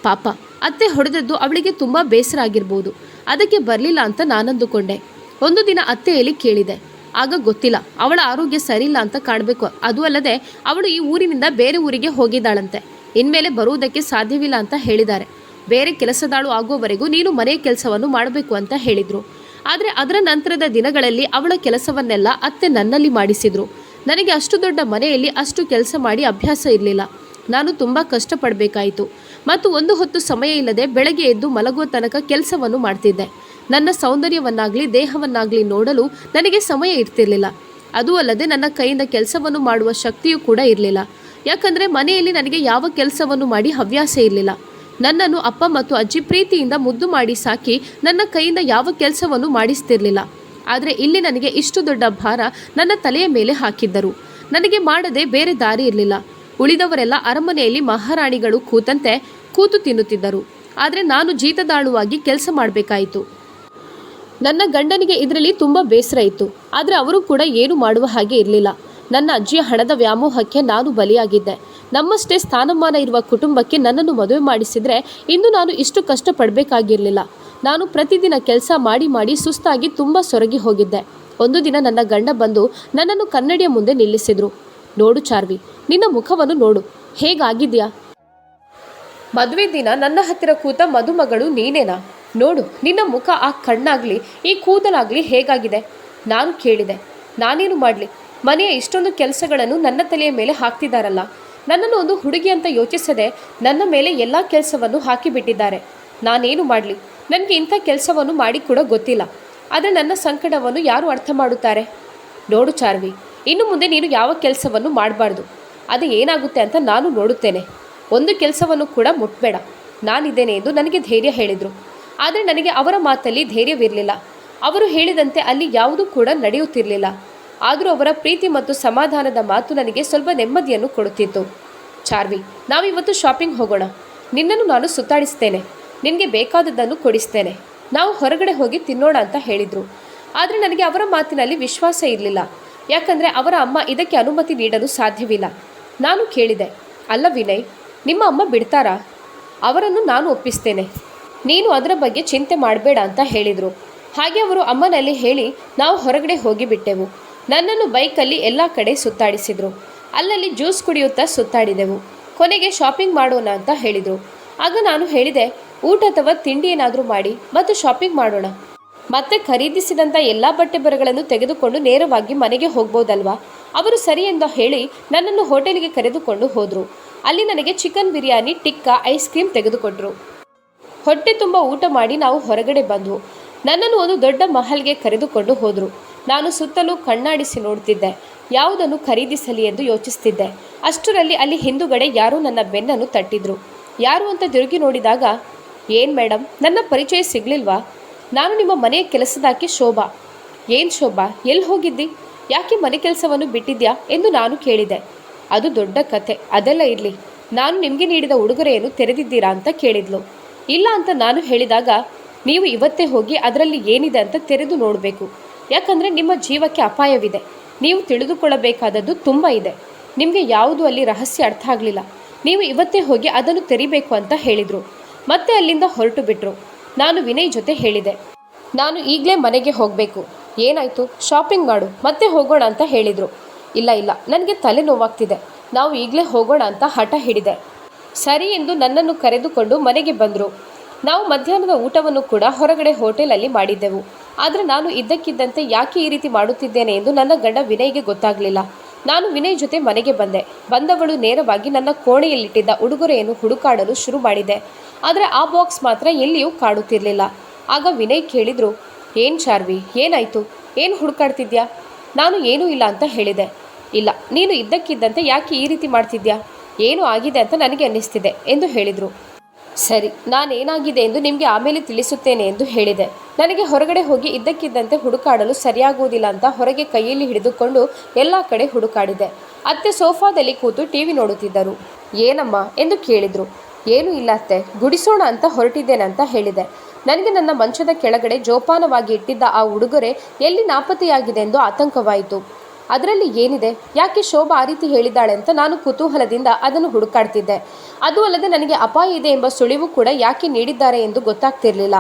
ಪಾಪ, ಅತ್ತೆ ಹೊಡೆದದ್ದು ಅವಳಿಗೆ ತುಂಬ ಬೇಸರ ಆಗಿರ್ಬೋದು. ಅದಕ್ಕೆ ಬರಲಿಲ್ಲ ಅಂತ ನಾನಂದುಕೊಂಡೆ. ಒಂದು ದಿನ ಅತ್ತೆಯಲ್ಲಿ ಕೇಳಿದೆ. ಆಗ ಗೊತ್ತಿಲ್ಲ, ಅವಳ ಆರೋಗ್ಯ ಸರಿಯಿಲ್ಲ ಅಂತ ಕಾಣಬೇಕು. ಅದು ಅಲ್ಲದೆ ಅವಳು ಈ ಊರಿನಿಂದ ಬೇರೆ ಊರಿಗೆ ಹೋಗಿದ್ದಾಳಂತೆ. ಇನ್ಮೇಲೆ ಬರುವುದಕ್ಕೆ ಸಾಧ್ಯವಿಲ್ಲ ಅಂತ ಹೇಳಿದ್ದಾರೆ. ಬೇರೆ ಕೆಲಸದಾಳು ಆಗುವವರೆಗೂ ನೀನು ಮನೆಯ ಕೆಲಸವನ್ನು ಮಾಡಬೇಕು ಅಂತ ಹೇಳಿದರು. ಆದರೆ ಅದರ ನಂತರದ ದಿನಗಳಲ್ಲಿ ಅವಳ ಕೆಲಸವನ್ನೆಲ್ಲ ಅತ್ತೆ ನನ್ನಲ್ಲಿ ಮಾಡಿಸಿದರು. ನನಗೆ ಅಷ್ಟು ದೊಡ್ಡ ಮನೆಯಲ್ಲಿ ಅಷ್ಟು ಕೆಲಸ ಮಾಡಿ ಅಭ್ಯಾಸ ಇರಲಿಲ್ಲ. ನಾನು ತುಂಬ ಕಷ್ಟಪಡಬೇಕಾಯಿತು. ಮತ್ತು ಒಂದು ಹೊತ್ತು ಸಮಯ ಇಲ್ಲದೆ ಬೆಳಗ್ಗೆ ಎದ್ದು ಮಲಗುವ ತನಕ ಕೆಲಸವನ್ನು ಮಾಡ್ತಿದ್ದೆ. ನನ್ನ ಸೌಂದರ್ಯವನ್ನಾಗಲಿ ದೇಹವನ್ನಾಗಲಿ ನೋಡಲು ನನಗೆ ಸಮಯ ಇರ್ತಿರಲಿಲ್ಲ. ಅದೂ ಅಲ್ಲದೆ ನನ್ನ ಕೈಯಿಂದ ಕೆಲಸವನ್ನು ಮಾಡುವ ಶಕ್ತಿಯೂ ಕೂಡ ಇರಲಿಲ್ಲ. ಯಾಕಂದರೆ ಮನೆಯಲ್ಲಿ ನನಗೆ ಯಾವ ಕೆಲಸವನ್ನು ಮಾಡಿ ಹವ್ಯಾಸ ಇರಲಿಲ್ಲ. ನನ್ನನ್ನು ಅಪ್ಪ ಮತ್ತು ಅಜ್ಜಿ ಪ್ರೀತಿಯಿಂದ ಮುದ್ದು ಮಾಡಿ ಸಾಕಿ ನನ್ನ ಕೈಯಿಂದ ಯಾವ ಕೆಲಸವನ್ನು ಮಾಡಿಸ್ತಿರಲಿಲ್ಲ. ಆದರೆ ಇಲ್ಲಿ ನನಗೆ ಇಷ್ಟು ದೊಡ್ಡ ಭಾರ ನನ್ನ ತಲೆಯ ಮೇಲೆ ಹಾಕಿದ್ದರು. ನನಗೆ ಮಾಡದೆ ಬೇರೆ ದಾರಿ ಇರಲಿಲ್ಲ. ಉಳಿದವರೆಲ್ಲ ಅರಮನೆಯಲ್ಲಿ ಮಹಾರಾಣಿಗಳು ಕೂತು ತಿನ್ನುತ್ತಿದ್ದರು. ಆದರೆ ನಾನು ಜೀತದಾಳುವಾಗಿ ಕೆಲಸ ಮಾಡಬೇಕಾಯಿತು. ನನ್ನ ಗಂಡನಿಗೆ ಇದರಲ್ಲಿ ತುಂಬ ಬೇಸರ ಇತ್ತು. ಆದರೆ ಅವರು ಕೂಡ ಏನು ಮಾಡುವ ಹಾಗೆ ಇರಲಿಲ್ಲ. ನನ್ನ ಅಜ್ಜಿಯ ಹಣದ ವ್ಯಾಮೋಹಕ್ಕೆ ನಾನು ಬಲಿಯಾಗಿದ್ದೆ. ನಮ್ಮಷ್ಟೇ ಸ್ಥಾನಮಾನ ಇರುವ ಕುಟುಂಬಕ್ಕೆ ನನ್ನನ್ನು ಮದುವೆ ಮಾಡಿಸಿದರೆ ಇಂದು ನಾನು ಇಷ್ಟು ಕಷ್ಟಪಡಬೇಕಾಗಿರಲಿಲ್ಲ. ನಾನು ಪ್ರತಿದಿನ ಕೆಲಸ ಮಾಡಿ ಸುಸ್ತಾಗಿ ತುಂಬ ಸೊರಗಿ ಹೋಗಿದ್ದೆ. ಒಂದು ದಿನ ನನ್ನ ಗಂಡ ಬಂದು ನನ್ನನ್ನು ಕನ್ನಡಿಯ ಮುಂದೆ ನಿಲ್ಲಿಸಿದರು. ನೋಡು ಚಾರ್ವಿ, ನಿನ್ನ ಮುಖವನ್ನು ನೋಡು, ಹೇಗಾಗಿದ್ಯಾ? ಮದುವೆ ದಿನ ನನ್ನ ಹತ್ತಿರ ಕೂತ ಮದುಮಗಳು ನೀನೇನಾ? ನೋಡು, ನಿನ್ನ ಮುಖ, ಆ ಕಣ್ಣಾಗಲಿ ಈ ಕೂದಲಾಗಲಿ ಹೇಗಾಗಿದೆ? ನಾನು ಕೇಳಿದೆ. ನಾನೇನು ಮಾಡಲಿ? ಮನೆಯ ಇಷ್ಟೊಂದು ಕೆಲಸಗಳನ್ನು ನನ್ನ ತಲೆಯ ಮೇಲೆ ಹಾಕ್ತಿದ್ದಾರಲ್ಲ. ನನ್ನನ್ನು ಒಂದು ಹುಡುಗಿ ಅಂತ ಯೋಚಿಸದೆ ನನ್ನ ಮೇಲೆ ಎಲ್ಲ ಕೆಲಸವನ್ನು ಹಾಕಿಬಿಟ್ಟಿದ್ದಾರೆ. ನಾನೇನು ಮಾಡಲಿ? ನನಗೆ ಇಂಥ ಕೆಲಸವನ್ನು ಮಾಡಿ ಕೂಡ ಗೊತ್ತಿಲ್ಲ. ಆದರೆ ನನ್ನ ಸಂಕಟವನ್ನು ಯಾರು ಅರ್ಥ ಮಾಡುತ್ತಾರೆ? ನೋಡು ಚಾರ್ವಿ, ಇನ್ನು ಮುಂದೆ ನೀನು ಯಾವ ಕೆಲಸವನ್ನು ಮಾಡಬಾರ್ದು. ಅದು ಏನಾಗುತ್ತೆ ಅಂತ ನಾನು ನೋಡುತ್ತೇನೆ. ಒಂದು ಕೆಲಸವನ್ನು ಕೂಡ ಮುಟ್ಬೇಡ, ನಾನಿದ್ದೇನೆ ಎಂದು ನನಗೆ ಧೈರ್ಯ ಹೇಳಿದರು. ಆದರೆ ನನಗೆ ಅವರ ಮಾತಲ್ಲಿ ಧೈರ್ಯವಿರಲಿಲ್ಲ. ಅವರು ಹೇಳಿದಂತೆ ಅಲ್ಲಿ ಯಾವುದೂ ಕೂಡ ನಡೆಯುತ್ತಿರಲಿಲ್ಲ. ಆದರೂ ಅವರ ಪ್ರೀತಿ ಮತ್ತು ಸಮಾಧಾನದ ಮಾತು ನನಗೆ ಸ್ವಲ್ಪ ನೆಮ್ಮದಿಯನ್ನು ಕೊಡುತ್ತಿತ್ತು. ಚಾರ್ವಿ, ನಾವಿವತ್ತು ಶಾಪಿಂಗ್ ಹೋಗೋಣ. ನಿನ್ನನ್ನು ನಾನು ಸುತ್ತಾಡಿಸ್ತೇನೆ. ನಿನಗೆ ಬೇಕಾದದ್ದನ್ನು ಕೊಡಿಸ್ತೇನೆ. ನಾವು ಹೊರಗಡೆ ಹೋಗಿ ತಿನ್ನೋಣ ಅಂತ ಹೇಳಿದರು. ಆದರೆ ನನಗೆ ಅವರ ಮಾತಿನಲ್ಲಿ ವಿಶ್ವಾಸ ಇರಲಿಲ್ಲ. ಯಾಕಂದರೆ ಅವರ ಅಮ್ಮ ಇದಕ್ಕೆ ಅನುಮತಿ ನೀಡಲು ಸಾಧ್ಯವಿಲ್ಲ. ನಾನು ಕೇಳಿದೆ, ಅಲ್ಲ ವಿನಯ್, ನಿಮ್ಮ ಅಮ್ಮ ಬಿಡ್ತಾರಾ? ಅವರನ್ನು ನಾನು ಒಪ್ಪಿಸ್ತೇನೆ, ನೀನು ಅದರ ಬಗ್ಗೆ ಚಿಂತೆ ಮಾಡಬೇಡ ಅಂತ ಹೇಳಿದರು. ಹಾಗೆ ಅವರು ಅಮ್ಮನಲ್ಲಿ ಹೇಳಿ ನಾವು ಹೊರಗಡೆ ಹೋಗಿಬಿಟ್ಟೆವು. ನನ್ನನ್ನು ಬೈಕಲ್ಲಿ ಎಲ್ಲ ಕಡೆ ಸುತ್ತಾಡಿಸಿದರು. ಅಲ್ಲಲ್ಲಿ ಜ್ಯೂಸ್ ಕುಡಿಯುತ್ತಾ ಸುತ್ತಾಡಿದೆವು. ಕೊನೆಗೆ ಶಾಪಿಂಗ್ ಮಾಡೋಣ ಅಂತ ಹೇಳಿದರು. ಆಗ ನಾನು ಹೇಳಿದೆ, ಊಟ ಅಥವಾ ತಿಂಡಿ ಏನಾದರೂ ಮಾಡಿ ಮತ್ತು ಶಾಪಿಂಗ್ ಮಾಡೋಣ. ಮತ್ತೆ ಖರೀದಿಸಿದಂಥ ಎಲ್ಲ ಬಟ್ಟೆ ಬರಗಳನ್ನು ತೆಗೆದುಕೊಂಡು ನೇರವಾಗಿ ಮನೆಗೆ ಹೋಗ್ಬೋದಲ್ವಾ? ಅವರು ಸರಿ ಎಂದು ಹೇಳಿ ನನ್ನನ್ನು ಹೋಟೆಲಿಗೆ ಕರೆದುಕೊಂಡು ಹೋದರು. ಅಲ್ಲಿ ನನಗೆ chicken biryani, tikka, ice cream ತೆಗೆದುಕೊಟ್ರು. ಹೊಟ್ಟೆ ತುಂಬ ಊಟ ಮಾಡಿ ನಾವು ಹೊರಗಡೆ ಬಂದವು. ನನ್ನನ್ನು ಒಂದು ದೊಡ್ಡ ಮಹಲ್ಗೆ ಕರೆದುಕೊಂಡು ಹೋದರು. ನಾನು ಸುತ್ತಲೂ ಕಣ್ಣಾಡಿಸಿ ನೋಡ್ತಿದ್ದೆ, ಯಾವುದನ್ನು ಖರೀದಿಸಲಿ ಎಂದು ಯೋಚಿಸ್ತಿದ್ದೆ. ಅಷ್ಟರಲ್ಲಿ ಅಲ್ಲಿ ಹಿಂದುಗಡೆ ಯಾರೋ ನನ್ನ ಬೆನ್ನನ್ನು ತಟ್ಟಿದ್ರು. ಯಾರು ಅಂತ ತಿರುಗಿ ನೋಡಿದಾಗ, ಏನು ಮೇಡಮ್, ನನ್ನ ಪರಿಚಯ ಸಿಗಲಿಲ್ವಾ? ನಾನು ನಿಮ್ಮ ಮನೆಯ ಕೆಲಸದಾಕಿ ಶೋಭಾ. ಏನು ಶೋಭಾ, ಎಲ್ಲಿ ಹೋಗಿದ್ದಿ? ಯಾಕೆ ಮನೆ ಕೆಲಸವನ್ನು ಬಿಟ್ಟಿದ್ಯಾ ಎಂದು ನಾನು ಕೇಳಿದೆ. ಅದು ದೊಡ್ಡ ಕತೆ, ಅದೆಲ್ಲ ಇರಲಿ. ನಾನು ನಿಮಗೆ ನೀಡಿದ ಉಡುಗೊರೆಯನ್ನು ತೆರೆದಿದ್ದೀರಾ ಅಂತ ಕೇಳಿದ್ಲು. ಇಲ್ಲ ಅಂತ ನಾನು ಹೇಳಿದಾಗ, ನೀವು ಇವತ್ತೇ ಹೋಗಿ ಅದರಲ್ಲಿ ಏನಿದೆ ಅಂತ ತೆರೆದು ನೋಡಬೇಕು. ಯಾಕಂದರೆ ನಿಮ್ಮ ಜೀವಕ್ಕೆ ಅಪಾಯವಿದೆ. ನೀವು ತಿಳಿದುಕೊಳ್ಳಬೇಕಾದದ್ದು ತುಂಬ ಇದೆ. ನಿಮಗೆ ಯಾವುದು ಅಲ್ಲಿ ರಹಸ್ಯ ಅರ್ಥ ಆಗಲಿಲ್ಲ. ನೀವು ಇವತ್ತೇ ಹೋಗಿ ಅದನ್ನು ತೆರಿಬೇಕು ಅಂತ ಹೇಳಿದರು. ಮತ್ತೆ ಅಲ್ಲಿಂದ ಹೊರಟು ಬಿಟ್ಟರು. ನಾನು ವಿನಯ್ ಜೊತೆ ಹೇಳಿದೆ, ನಾನು ಈಗಲೇ ಮನೆಗೆ ಹೋಗಬೇಕು. ಏನಾಯಿತು? ಶಾಪಿಂಗ್ ಮಾಡು, ಮತ್ತೆ ಹೋಗೋಣ ಅಂತ ಹೇಳಿದರು. ಇಲ್ಲ ಇಲ್ಲ, ನನಗೆ ತಲೆ ನೋವಾಗ್ತಿದೆ, ನಾವು ಈಗಲೇ ಹೋಗೋಣ ಅಂತ ಹಠ ಹಿಡಿದೆ. ಸರಿ ಎಂದು ನನ್ನನ್ನು ಕರೆದುಕೊಂಡು ಮನೆಗೆ ಬಂದರು. ನಾವು ಮಧ್ಯಾಹ್ನದ ಊಟವನ್ನು ಕೂಡ ಹೊರಗಡೆ ಹೋಟೆಲಲ್ಲಿ ಮಾಡಿದ್ದೆವು. ಆದರೆ ನಾನು ಇದ್ದಕ್ಕಿದ್ದಂತೆ ಯಾಕೆ ಈ ರೀತಿ ಮಾಡುತ್ತಿದ್ದೇನೆ ಎಂದು ನನ್ನ ಗಂಡ ವಿನಯ್ಗೆ ಗೊತ್ತಾಗಲಿಲ್ಲ. ನಾನು ವಿನಯ್ ಜೊತೆ ಮನೆಗೆ ಬಂದವಳು ನೇರವಾಗಿ ನನ್ನ ಕೋಣೆಯಲ್ಲಿಟ್ಟಿದ್ದ ಉಡುಗೊರೆಯನ್ನು ಹುಡುಕಾಡಲು ಶುರು ಮಾಡಿದೆ. ಆದರೆ ಆ ಬಾಕ್ಸ್ ಮಾತ್ರ ಎಲ್ಲಿಯೂ ಕಾಡುತ್ತಿರಲಿಲ್ಲ. ಆಗ ವಿನಯ್ ಕೇಳಿದರು, ಏನು ಚಾರ್ವಿ, ಏನಾಯಿತು? ಏನು ಹುಡುಕಾಡ್ತಿದ್ಯಾ? ನಾನು ಏನೂ ಇಲ್ಲ ಅಂತ ಹೇಳಿದೆ. ಇಲ್ಲ, ನೀನು ಇದ್ದಕ್ಕಿದ್ದಂತೆ ಯಾಕೆ ಈ ರೀತಿ ಮಾಡ್ತಿದ್ಯಾ? ಏನು ಆಗಿದೆ ಅಂತ ನನಗೆ ಅನ್ನಿಸ್ತಿದೆ ಎಂದು ಹೇಳಿದರು. ಸರಿ, ನಾನೇನಾಗಿದೆ ಎಂದು ನಿಮಗೆ ಆಮೇಲೆ ತಿಳಿಸುತ್ತೇನೆ ಎಂದು ಹೇಳಿದೆ. ನನಗೆ ಹೊರಗಡೆ ಹೋಗಿ ಇದ್ದಕ್ಕಿದ್ದಂತೆ ಹುಡುಕಾಡಲು ಸರಿಯಾಗುವುದಿಲ್ಲ ಅಂತ ಹೊರಗೆ ಕೈಯಲ್ಲಿ ಹಿಡಿದುಕೊಂಡು ಎಲ್ಲ ಕಡೆ ಹುಡುಕಾಡಿದೆ. ಅತ್ತೆ ಸೋಫಾದಲ್ಲಿ ಕೂತು ಟಿವಿ ನೋಡುತ್ತಿದ್ದರು. ಏನಮ್ಮ ಎಂದು ಕೇಳಿದರು. ಏನೂ ಇಲ್ಲ ಅತ್ತೆ, ಗುಡಿಸೋಣ ಅಂತ ಹೊರಟಿದ್ದೇನೆ ಅಂತ ಹೇಳಿದೆ. ನನಗೆ ನನ್ನ ಮಂಚದ ಕೆಳಗಡೆ ಜೋಪಾನವಾಗಿ ಇಟ್ಟಿದ್ದ ಆ ಉಡುಗೊರೆ ಎಲ್ಲಿ ನಾಪತ್ತೆಯಾಗಿದೆ ಎಂದು ಆತಂಕವಾಯಿತು. ಅದರಲ್ಲಿ ಏನಿದೆ, ಯಾಕೆ ಶೋಭಾ ಆ ರೀತಿ ಹೇಳಿದ್ದಾಳೆ ಅಂತ ನಾನು ಕುತೂಹಲದಿಂದ ಅದನ್ನು ಹುಡುಕಾಡ್ತಿದ್ದೆ. ಅದು ಅಲ್ಲದೆ ನನಗೆ ಅಪಾಯ ಇದೆ ಎಂಬ ಸುಳಿವು ಕೂಡ ಯಾಕೆ ನೀಡಿದ್ದಾರೆ ಎಂದು ಗೊತ್ತಾಗ್ತಿರಲಿಲ್ಲ.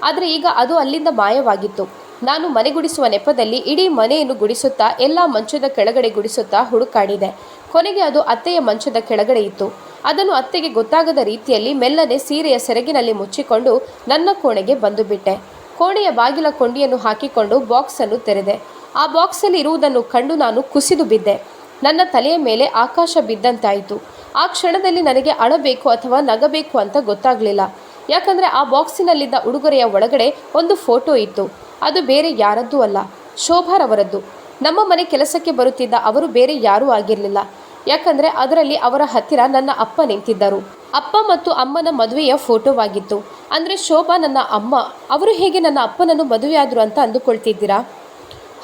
ಆದರೆ ಈಗ ಅದು ಅಲ್ಲಿಂದ ಮಾಯವಾಗಿತ್ತು. ನಾನು ಮನೆ ಗುಡಿಸುವ ನೆಪದಲ್ಲಿ ಇಡೀ ಮನೆಯನ್ನು ಗುಡಿಸುತ್ತಾ ಎಲ್ಲ ಮಂಚದ ಕೆಳಗಡೆ ಗುಡಿಸುತ್ತಾ ಹುಡುಕಾಡಿದೆ. ಕೊನೆಗೆ ಅದು ಅತ್ತೆಯ ಮಂಚದ ಕೆಳಗಡೆ ಇತ್ತು. ಅದನ್ನು ಅತ್ತೆಗೆ ಗೊತ್ತಾಗದ ರೀತಿಯಲ್ಲಿ ಮೆಲ್ಲನೆ ಸೀರೆಯ ಸೆರಗಿನಲ್ಲಿ ಮುಚ್ಚಿಕೊಂಡು ನನ್ನ ಕೋಣೆಗೆ ಬಂದು ಬಿಟ್ಟೆ. ಕೋಣೆಯ ಬಾಗಿಲ ಕೊಂಡಿಯನ್ನು ಹಾಕಿಕೊಂಡು ಬಾಕ್ಸನ್ನು ತೆರೆದೆ. ಆ ಬಾಕ್ಸಲ್ಲಿ ಇರುವುದನ್ನು ಕಂಡು ನಾನು ಕುಸಿದು ಬಿದ್ದೆ. ನನ್ನ ತಲೆಯ ಮೇಲೆ ಆಕಾಶ ಬಿದ್ದಂತಾಯಿತು. ಆ ಕ್ಷಣದಲ್ಲಿ ನನಗೆ ಅಳಬೇಕು ಅಥವಾ ನಗಬೇಕು ಅಂತ ಗೊತ್ತಾಗಲಿಲ್ಲ. ಯಾಕಂದರೆ ಆ ಬಾಕ್ಸಿನಲ್ಲಿದ್ದ ಉಡುಗೊರೆಯ ಒಳಗಡೆ ಒಂದು ಫೋಟೋ ಇತ್ತು. ಅದು ಬೇರೆ ಯಾರದ್ದೂ ಅಲ್ಲ, ಶೋಭಾರವರದ್ದು. ನಮ್ಮ ಮನೆ ಕೆಲಸಕ್ಕೆ ಬರುತ್ತಿದ್ದ ಅವರು ಬೇರೆ ಯಾರೂ ಆಗಿರಲಿಲ್ಲ. ಯಾಕಂದರೆ ಅದರಲ್ಲಿ ಅವರ ಹತ್ತಿರ ನನ್ನ ಅಪ್ಪ ನಿಂತಿದ್ದರು. ಅಪ್ಪ ಮತ್ತು ಅಮ್ಮನ ಮದುವೆಯ ಫೋಟೋವಾಗಿತ್ತು. ಅಂದರೆ ಶೋಭಾ ನನ್ನ ಅಮ್ಮ. ಅವರು ಹೇಗೆ ನನ್ನ ಅಪ್ಪನನ್ನು ಮದುವೆಯಾದರು ಅಂತ ಅಂದುಕೊಳ್ತಿದ್ದೀರಾ?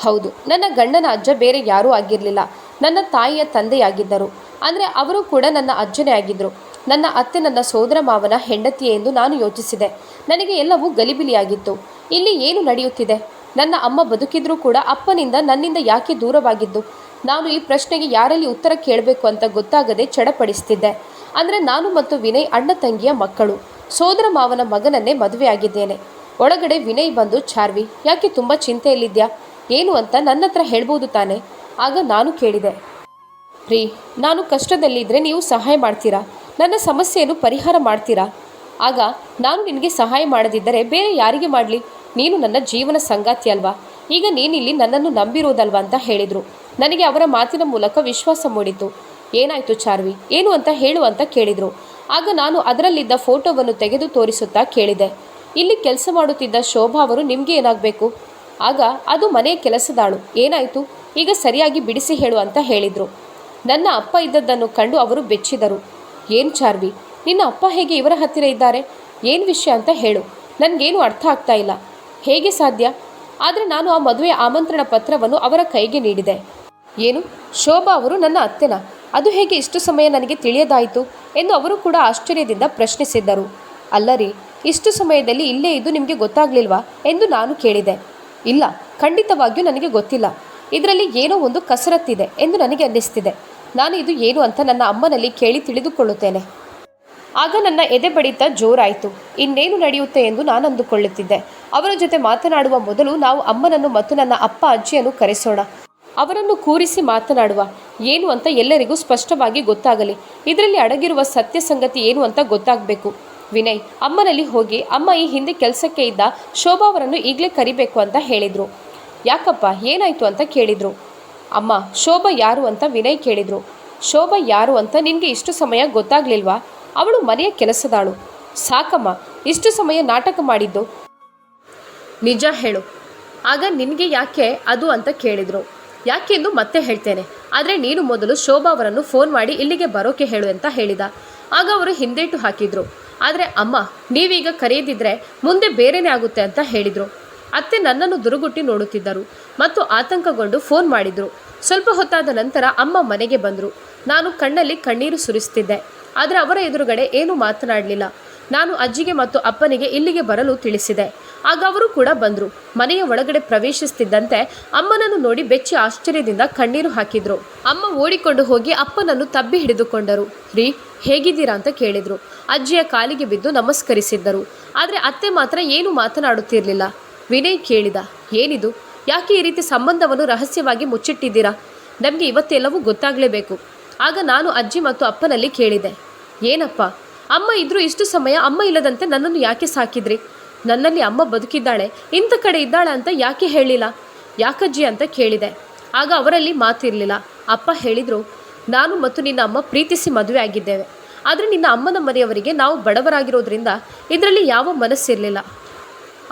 ಹೌದು, ನನ್ನ ಗಂಡನ ಅಜ್ಜ ಬೇರೆ ಯಾರೂ ಆಗಿರಲಿಲ್ಲ, ನನ್ನ ತಾಯಿಯ ತಂದೆಯಾಗಿದ್ದರು. ಅಂದರೆ ಅವರು ಕೂಡ ನನ್ನ ಅಜ್ಜನೇ ಆಗಿದ್ದರು. ನನ್ನ ಅತ್ತೆ ನನ್ನ ಸೋದರ ಮಾವನ ಹೆಂಡತಿಯೇ ಎಂದು ನಾನು ಯೋಚಿಸಿದೆ. ನನಗೆ ಎಲ್ಲವೂ ಗಲಿಬಿಲಿಯಾಗಿತ್ತು. ಇಲ್ಲಿ ಏನು ನಡೆಯುತ್ತಿದೆ? ನನ್ನ ಅಮ್ಮ ಬದುಕಿದ್ರೂ ಕೂಡ ಅಪ್ಪನಿಂದ ನನ್ನಿಂದ ಯಾಕೆ ದೂರವಾಗಿದ್ದು? ನಾನು ಈ ಪ್ರಶ್ನೆಗೆ ಯಾರಲ್ಲಿ ಉತ್ತರ ಕೇಳಬೇಕು ಅಂತ ಗೊತ್ತಾಗದೆ ಚಡಪಡಿಸ್ತಿದ್ದೆ. ಅಂದರೆ ನಾನು ಮತ್ತು ವಿನಯ್ ಅಣ್ಣ ತಂಗಿಯ ಮಕ್ಕಳು. ಸೋದರ ಮಾವನ ಮಗನನ್ನೇ ಮದುವೆಯಾಗಿದ್ದೇನೆ. ಒಳಗಡೆ ವಿನಯ್ ಬಂದು, ಚಾರ್ವಿ, ಯಾಕೆ ತುಂಬ ಚಿಂತೆಯಲ್ಲಿದ್ಯಾ? ಏನು ಅಂತ ನನ್ನ ಹತ್ರ ಹೇಳ್ಬೋದು ತಾನೆ? ಆಗ ನಾನು ಕೇಳಿದೆ, ರೀ, ನಾನು ಕಷ್ಟದಲ್ಲಿದ್ದರೆ ನೀವು ಸಹಾಯ ಮಾಡ್ತೀರಾ? ನನ್ನ ಸಮಸ್ಯೆಯನ್ನು ಪರಿಹಾರ ಮಾಡ್ತೀರಾ? ಆಗ ನಾನು ನಿನಗೆ ಸಹಾಯ ಮಾಡದಿದ್ದರೆ ಬೇರೆ ಯಾರಿಗೆ ಮಾಡಲಿ? ನೀನು ನನ್ನ ಜೀವನ ಸಂಗಾತಿ ಅಲ್ವಾ? ಈಗ ನೀನಿಲ್ಲಿ ನನ್ನನ್ನು ನಂಬಿರೋದಲ್ವಾ ಅಂತ ಹೇಳಿದರು. ನನಗೆ ಅವರ ಮಾತಿನ ಮೂಲಕ ವಿಶ್ವಾಸ ಮೂಡಿತು. ಏನಾಯಿತು ಚಾರ್ವಿ, ಏನು ಅಂತ ಹೇಳು ಅಂತ ಕೇಳಿದರು. ಆಗ ನಾನು ಅದರಲ್ಲಿದ್ದ ಫೋಟೋವನ್ನು ತೆಗೆದು ತೋರಿಸುತ್ತಾ ಕೇಳಿದೆ, ಇಲ್ಲಿ ಕೆಲಸ ಮಾಡುತ್ತಿದ್ದ ಶೋಭಾ ಅವರು ನಿಮಗೆ ಏನಾಗಬೇಕು? ಆಗ ಅದು ಮನೆಯ ಕೆಲಸದಾಳು. ಏನಾಯಿತು? ಈಗ ಸರಿಯಾಗಿ ಬಿಡಿಸಿ ಹೇಳು ಅಂತ ಹೇಳಿದರು. ನನ್ನ ಅಪ್ಪ ಇದ್ದದ್ದನ್ನು ಕಂಡು ಅವರು ಬೆಚ್ಚಿದರು. ಏನು ಚಾರ್ವಿ, ನಿನ್ನ ಅಪ್ಪ ಹೇಗೆ ಇವರ ಹತ್ತಿರ ಇದ್ದಾರೆ? ಏನು ವಿಷಯ ಅಂತ ಹೇಳು, ನನಗೇನು ಅರ್ಥ ಆಗ್ತಾ ಇಲ್ಲ. ಹೇಗೆ ಸಾಧ್ಯ? ಆದರೆ ನಾನು ಆ ಮದುವೆಯ ಆಮಂತ್ರಣ ಪತ್ರವನ್ನು ಅವರ ಕೈಗೆ ನೀಡಿದೆ. ಏನು, ಶೋಭಾ ಅವರು ನನ್ನ ಅತ್ತೆನಾ? ಅದು ಹೇಗೆ ಇಷ್ಟು ಸಮಯ ನನಗೆ ತಿಳಿಯದಾಯಿತು ಎಂದು ಅವರು ಕೂಡ ಆಶ್ಚರ್ಯದಿಂದ ಪ್ರಶ್ನಿಸಿದ್ದರು. ಅಲ್ಲ ರೀ, ಇಷ್ಟು ಸಮಯದಲ್ಲಿ ಇಲ್ಲೇ ಇದ್ದು ನಿಮಗೆ ಗೊತ್ತಾಗ್ಲಿಲ್ವಾ ಎಂದು ನಾನು ಕೇಳಿದೆ. ಇಲ್ಲ, ಖಂಡಿತವಾಗಿಯೂ ನನಗೆ ಗೊತ್ತಿಲ್ಲ. ಇದರಲ್ಲಿ ಏನೋ ಒಂದು ಕಸರತ್ತಿದೆ ಎಂದು ನನಗೆ ಅನ್ನಿಸ್ತಿದೆ. ನಾನು ಇದು ಏನು ಅಂತ ನನ್ನ ಅಮ್ಮನಲ್ಲಿ ಕೇಳಿ ತಿಳಿದುಕೊಳ್ಳುತ್ತೇನೆ. ಆಗ ನನ್ನ ಎದೆ ಬಡಿತ ಜೋರಾಯಿತು. ಇನ್ನೇನು ನಡೆಯುತ್ತೆ ಎಂದು ನಾನು ಅಂದುಕೊಳ್ಳುತ್ತಿದ್ದೆ. ಅವರ ಜೊತೆ ಮಾತನಾಡುವ ಮೊದಲು ನಾವು ಅಮ್ಮನನ್ನು ಮತ್ತು ನನ್ನ ಅಪ್ಪ ಅಜ್ಜಿಯನ್ನು ಕರೆಸೋಣ. ಅವರನ್ನು ಕೂರಿಸಿ ಮಾತನಾಡುವ. ಏನು ಅಂತ ಎಲ್ಲರಿಗೂ ಸ್ಪಷ್ಟವಾಗಿ ಗೊತ್ತಾಗಲಿ. ಇದರಲ್ಲಿ ಅಡಗಿರುವ ಸತ್ಯ ಸಂಗತಿ ಏನು ಅಂತ ಗೊತ್ತಾಗಬೇಕು. ವಿನಯ್ ಅಮ್ಮನಲ್ಲಿ ಹೋಗಿ, ಅಮ್ಮ ಈ ಹಿಂದೆ ಕೆಲಸಕ್ಕೆ ಇದ್ದ ಶೋಭಾ ಅವರನ್ನು ಈಗಲೇ ಕರಿಬೇಕು ಅಂತ ಹೇಳಿದರು. ಯಾಕಪ್ಪ, ಏನಾಯಿತು ಅಂತ ಕೇಳಿದರು. ಅಮ್ಮ, ಶೋಭಾ ಯಾರು ಅಂತ ವಿನಯ್ ಕೇಳಿದರು. ಶೋಭಾ ಯಾರು ಅಂತ ನಿನಗೆ ಇಷ್ಟು ಸಮಯ ಗೊತ್ತಾಗ್ಲಿಲ್ವಾ? ಅವಳು ಮನೆಯ ಕೆಲಸದಾಳು. ಸಾಕಮ್ಮ, ಇಷ್ಟು ಸಮಯ ನಾಟಕ ಮಾಡಿದ್ದು ನಿಜ ಹೇಳು. ಆಗ ನಿನಗೆ ಯಾಕೆ ಅದು ಅಂತ ಕೇಳಿದರು. ಯಾಕೆಂದು ಮತ್ತೆ ಹೇಳ್ತೇನೆ, ಆದರೆ ನೀನು ಮೊದಲು ಶೋಭಾ ಅವರನ್ನು ಫೋನ್ ಮಾಡಿ ಇಲ್ಲಿಗೆ ಬರೋಕೆ ಹೇಳು ಅಂತ ಹೇಳಿದ. ಆಗ ಅವರು ಹಿಂದೇಟು ಹಾಕಿದ್ರು. ಆದರೆ ಅಮ್ಮ, ನೀವೀಗ ಕರೆಯದಿದ್ದರೆ ಮುಂದೆ ಬೇರೆನೇ ಆಗುತ್ತೆ ಅಂತ ಹೇಳಿದರು. ಅತ್ತೆ ನನ್ನನ್ನು ದುರುಗುಟ್ಟಿ ನೋಡುತ್ತಿದ್ದರು ಮತ್ತು ಆತಂಕಗೊಂಡು ಫೋನ್ ಮಾಡಿದರು. ಸ್ವಲ್ಪ ಹೊತ್ತಾದ ನಂತರ ಅಮ್ಮ ಮನೆಗೆ ಬಂದರು. ನಾನು ಕಣ್ಣಲ್ಲಿ ಕಣ್ಣೀರು ಸುರಿಸ್ತಿದ್ದೆ. ಆದರೆ ಅವರ ಎದುರುಗಡೆ ಏನೂ ಮಾತನಾಡಲಿಲ್ಲ. ನಾನು ಅಜ್ಜಿಗೆ ಮತ್ತು ಅಪ್ಪನಿಗೆ ಇಲ್ಲಿಗೆ ಬರಲು ತಿಳಿಸಿದೆ. ಆಗ ಅವರು ಕೂಡ ಬಂದರು. ಮನೆಯ ಒಳಗಡೆ ಪ್ರವೇಶಿಸುತ್ತಿದ್ದಂತೆ ಅಮ್ಮನನ್ನು ನೋಡಿ ಬೆಚ್ಚಿ ಆಶ್ಚರ್ಯದಿಂದ ಕಣ್ಣೀರು ಹಾಕಿದ್ರು. ಅಮ್ಮ ಓಡಿಕೊಂಡು ಹೋಗಿ ಅಪ್ಪನನ್ನು ತಬ್ಬಿ ಹಿಡಿದುಕೊಂಡರು. ರೀ, ಹೇಗಿದ್ದೀರಾ ಅಂತ ಕೇಳಿದರು. ಅಜ್ಜಿಯ ಕಾಲಿಗೆ ಬಿದ್ದು ನಮಸ್ಕರಿಸಿದ್ದರು. ಆದರೆ ಅತ್ತೆ ಮಾತ್ರ ಏನೂ ಮಾತನಾಡುತ್ತಿರಲಿಲ್ಲ. ವಿನಯ್ ಕೇಳಿದ, ಏನಿದು? ಯಾಕೆ ಈ ರೀತಿ ಸಂಬಂಧವನ್ನು ರಹಸ್ಯವಾಗಿ ಮುಚ್ಚಿಟ್ಟಿದ್ದೀರಾ? ನಮಗೆ ಇವತ್ತೆಲ್ಲವೂ ಗೊತ್ತಾಗಲೇಬೇಕು. ಆಗ ನಾನು ಅಜ್ಜಿ ಮತ್ತು ಅಪ್ಪನಲ್ಲಿ ಕೇಳಿದೆ, ಏನಪ್ಪ, ಅಮ್ಮ ಇದ್ರೂ ಇಷ್ಟು ಸಮಯ ಅಮ್ಮ ಇಲ್ಲದಂತೆ ನನ್ನನ್ನು ಯಾಕೆ ಸಾಕಿದ್ರಿ? ನನ್ನಲ್ಲಿ ಅಮ್ಮ ಬದುಕಿದ್ದಾಳೆ, ಇಂಥ ಕಡೆ ಇದ್ದಾಳೆ ಅಂತ ಯಾಕೆ ಹೇಳಿಲ್ಲ? ಯಾಕಜ್ಜಿ ಅಂತ ಕೇಳಿದೆ. ಆಗ ಅವರಲ್ಲಿ ಮಾತಿರಲಿಲ್ಲ. ಅಪ್ಪ ಹೇಳಿದರು, ನಾನು ಮತ್ತು ನಿನ್ನ ಅಮ್ಮ ಪ್ರೀತಿಸಿ ಮದುವೆ ಆಗಿದ್ದೇವೆ. ಆದರೆ ನಿನ್ನ ಅಮ್ಮನ ಮನೆಯವರಿಗೆ ನಾವು ಬಡವರಾಗಿರೋದ್ರಿಂದ ಇದರಲ್ಲಿ ಯಾವ ಮನಸ್ಸಿರಲಿಲ್ಲ.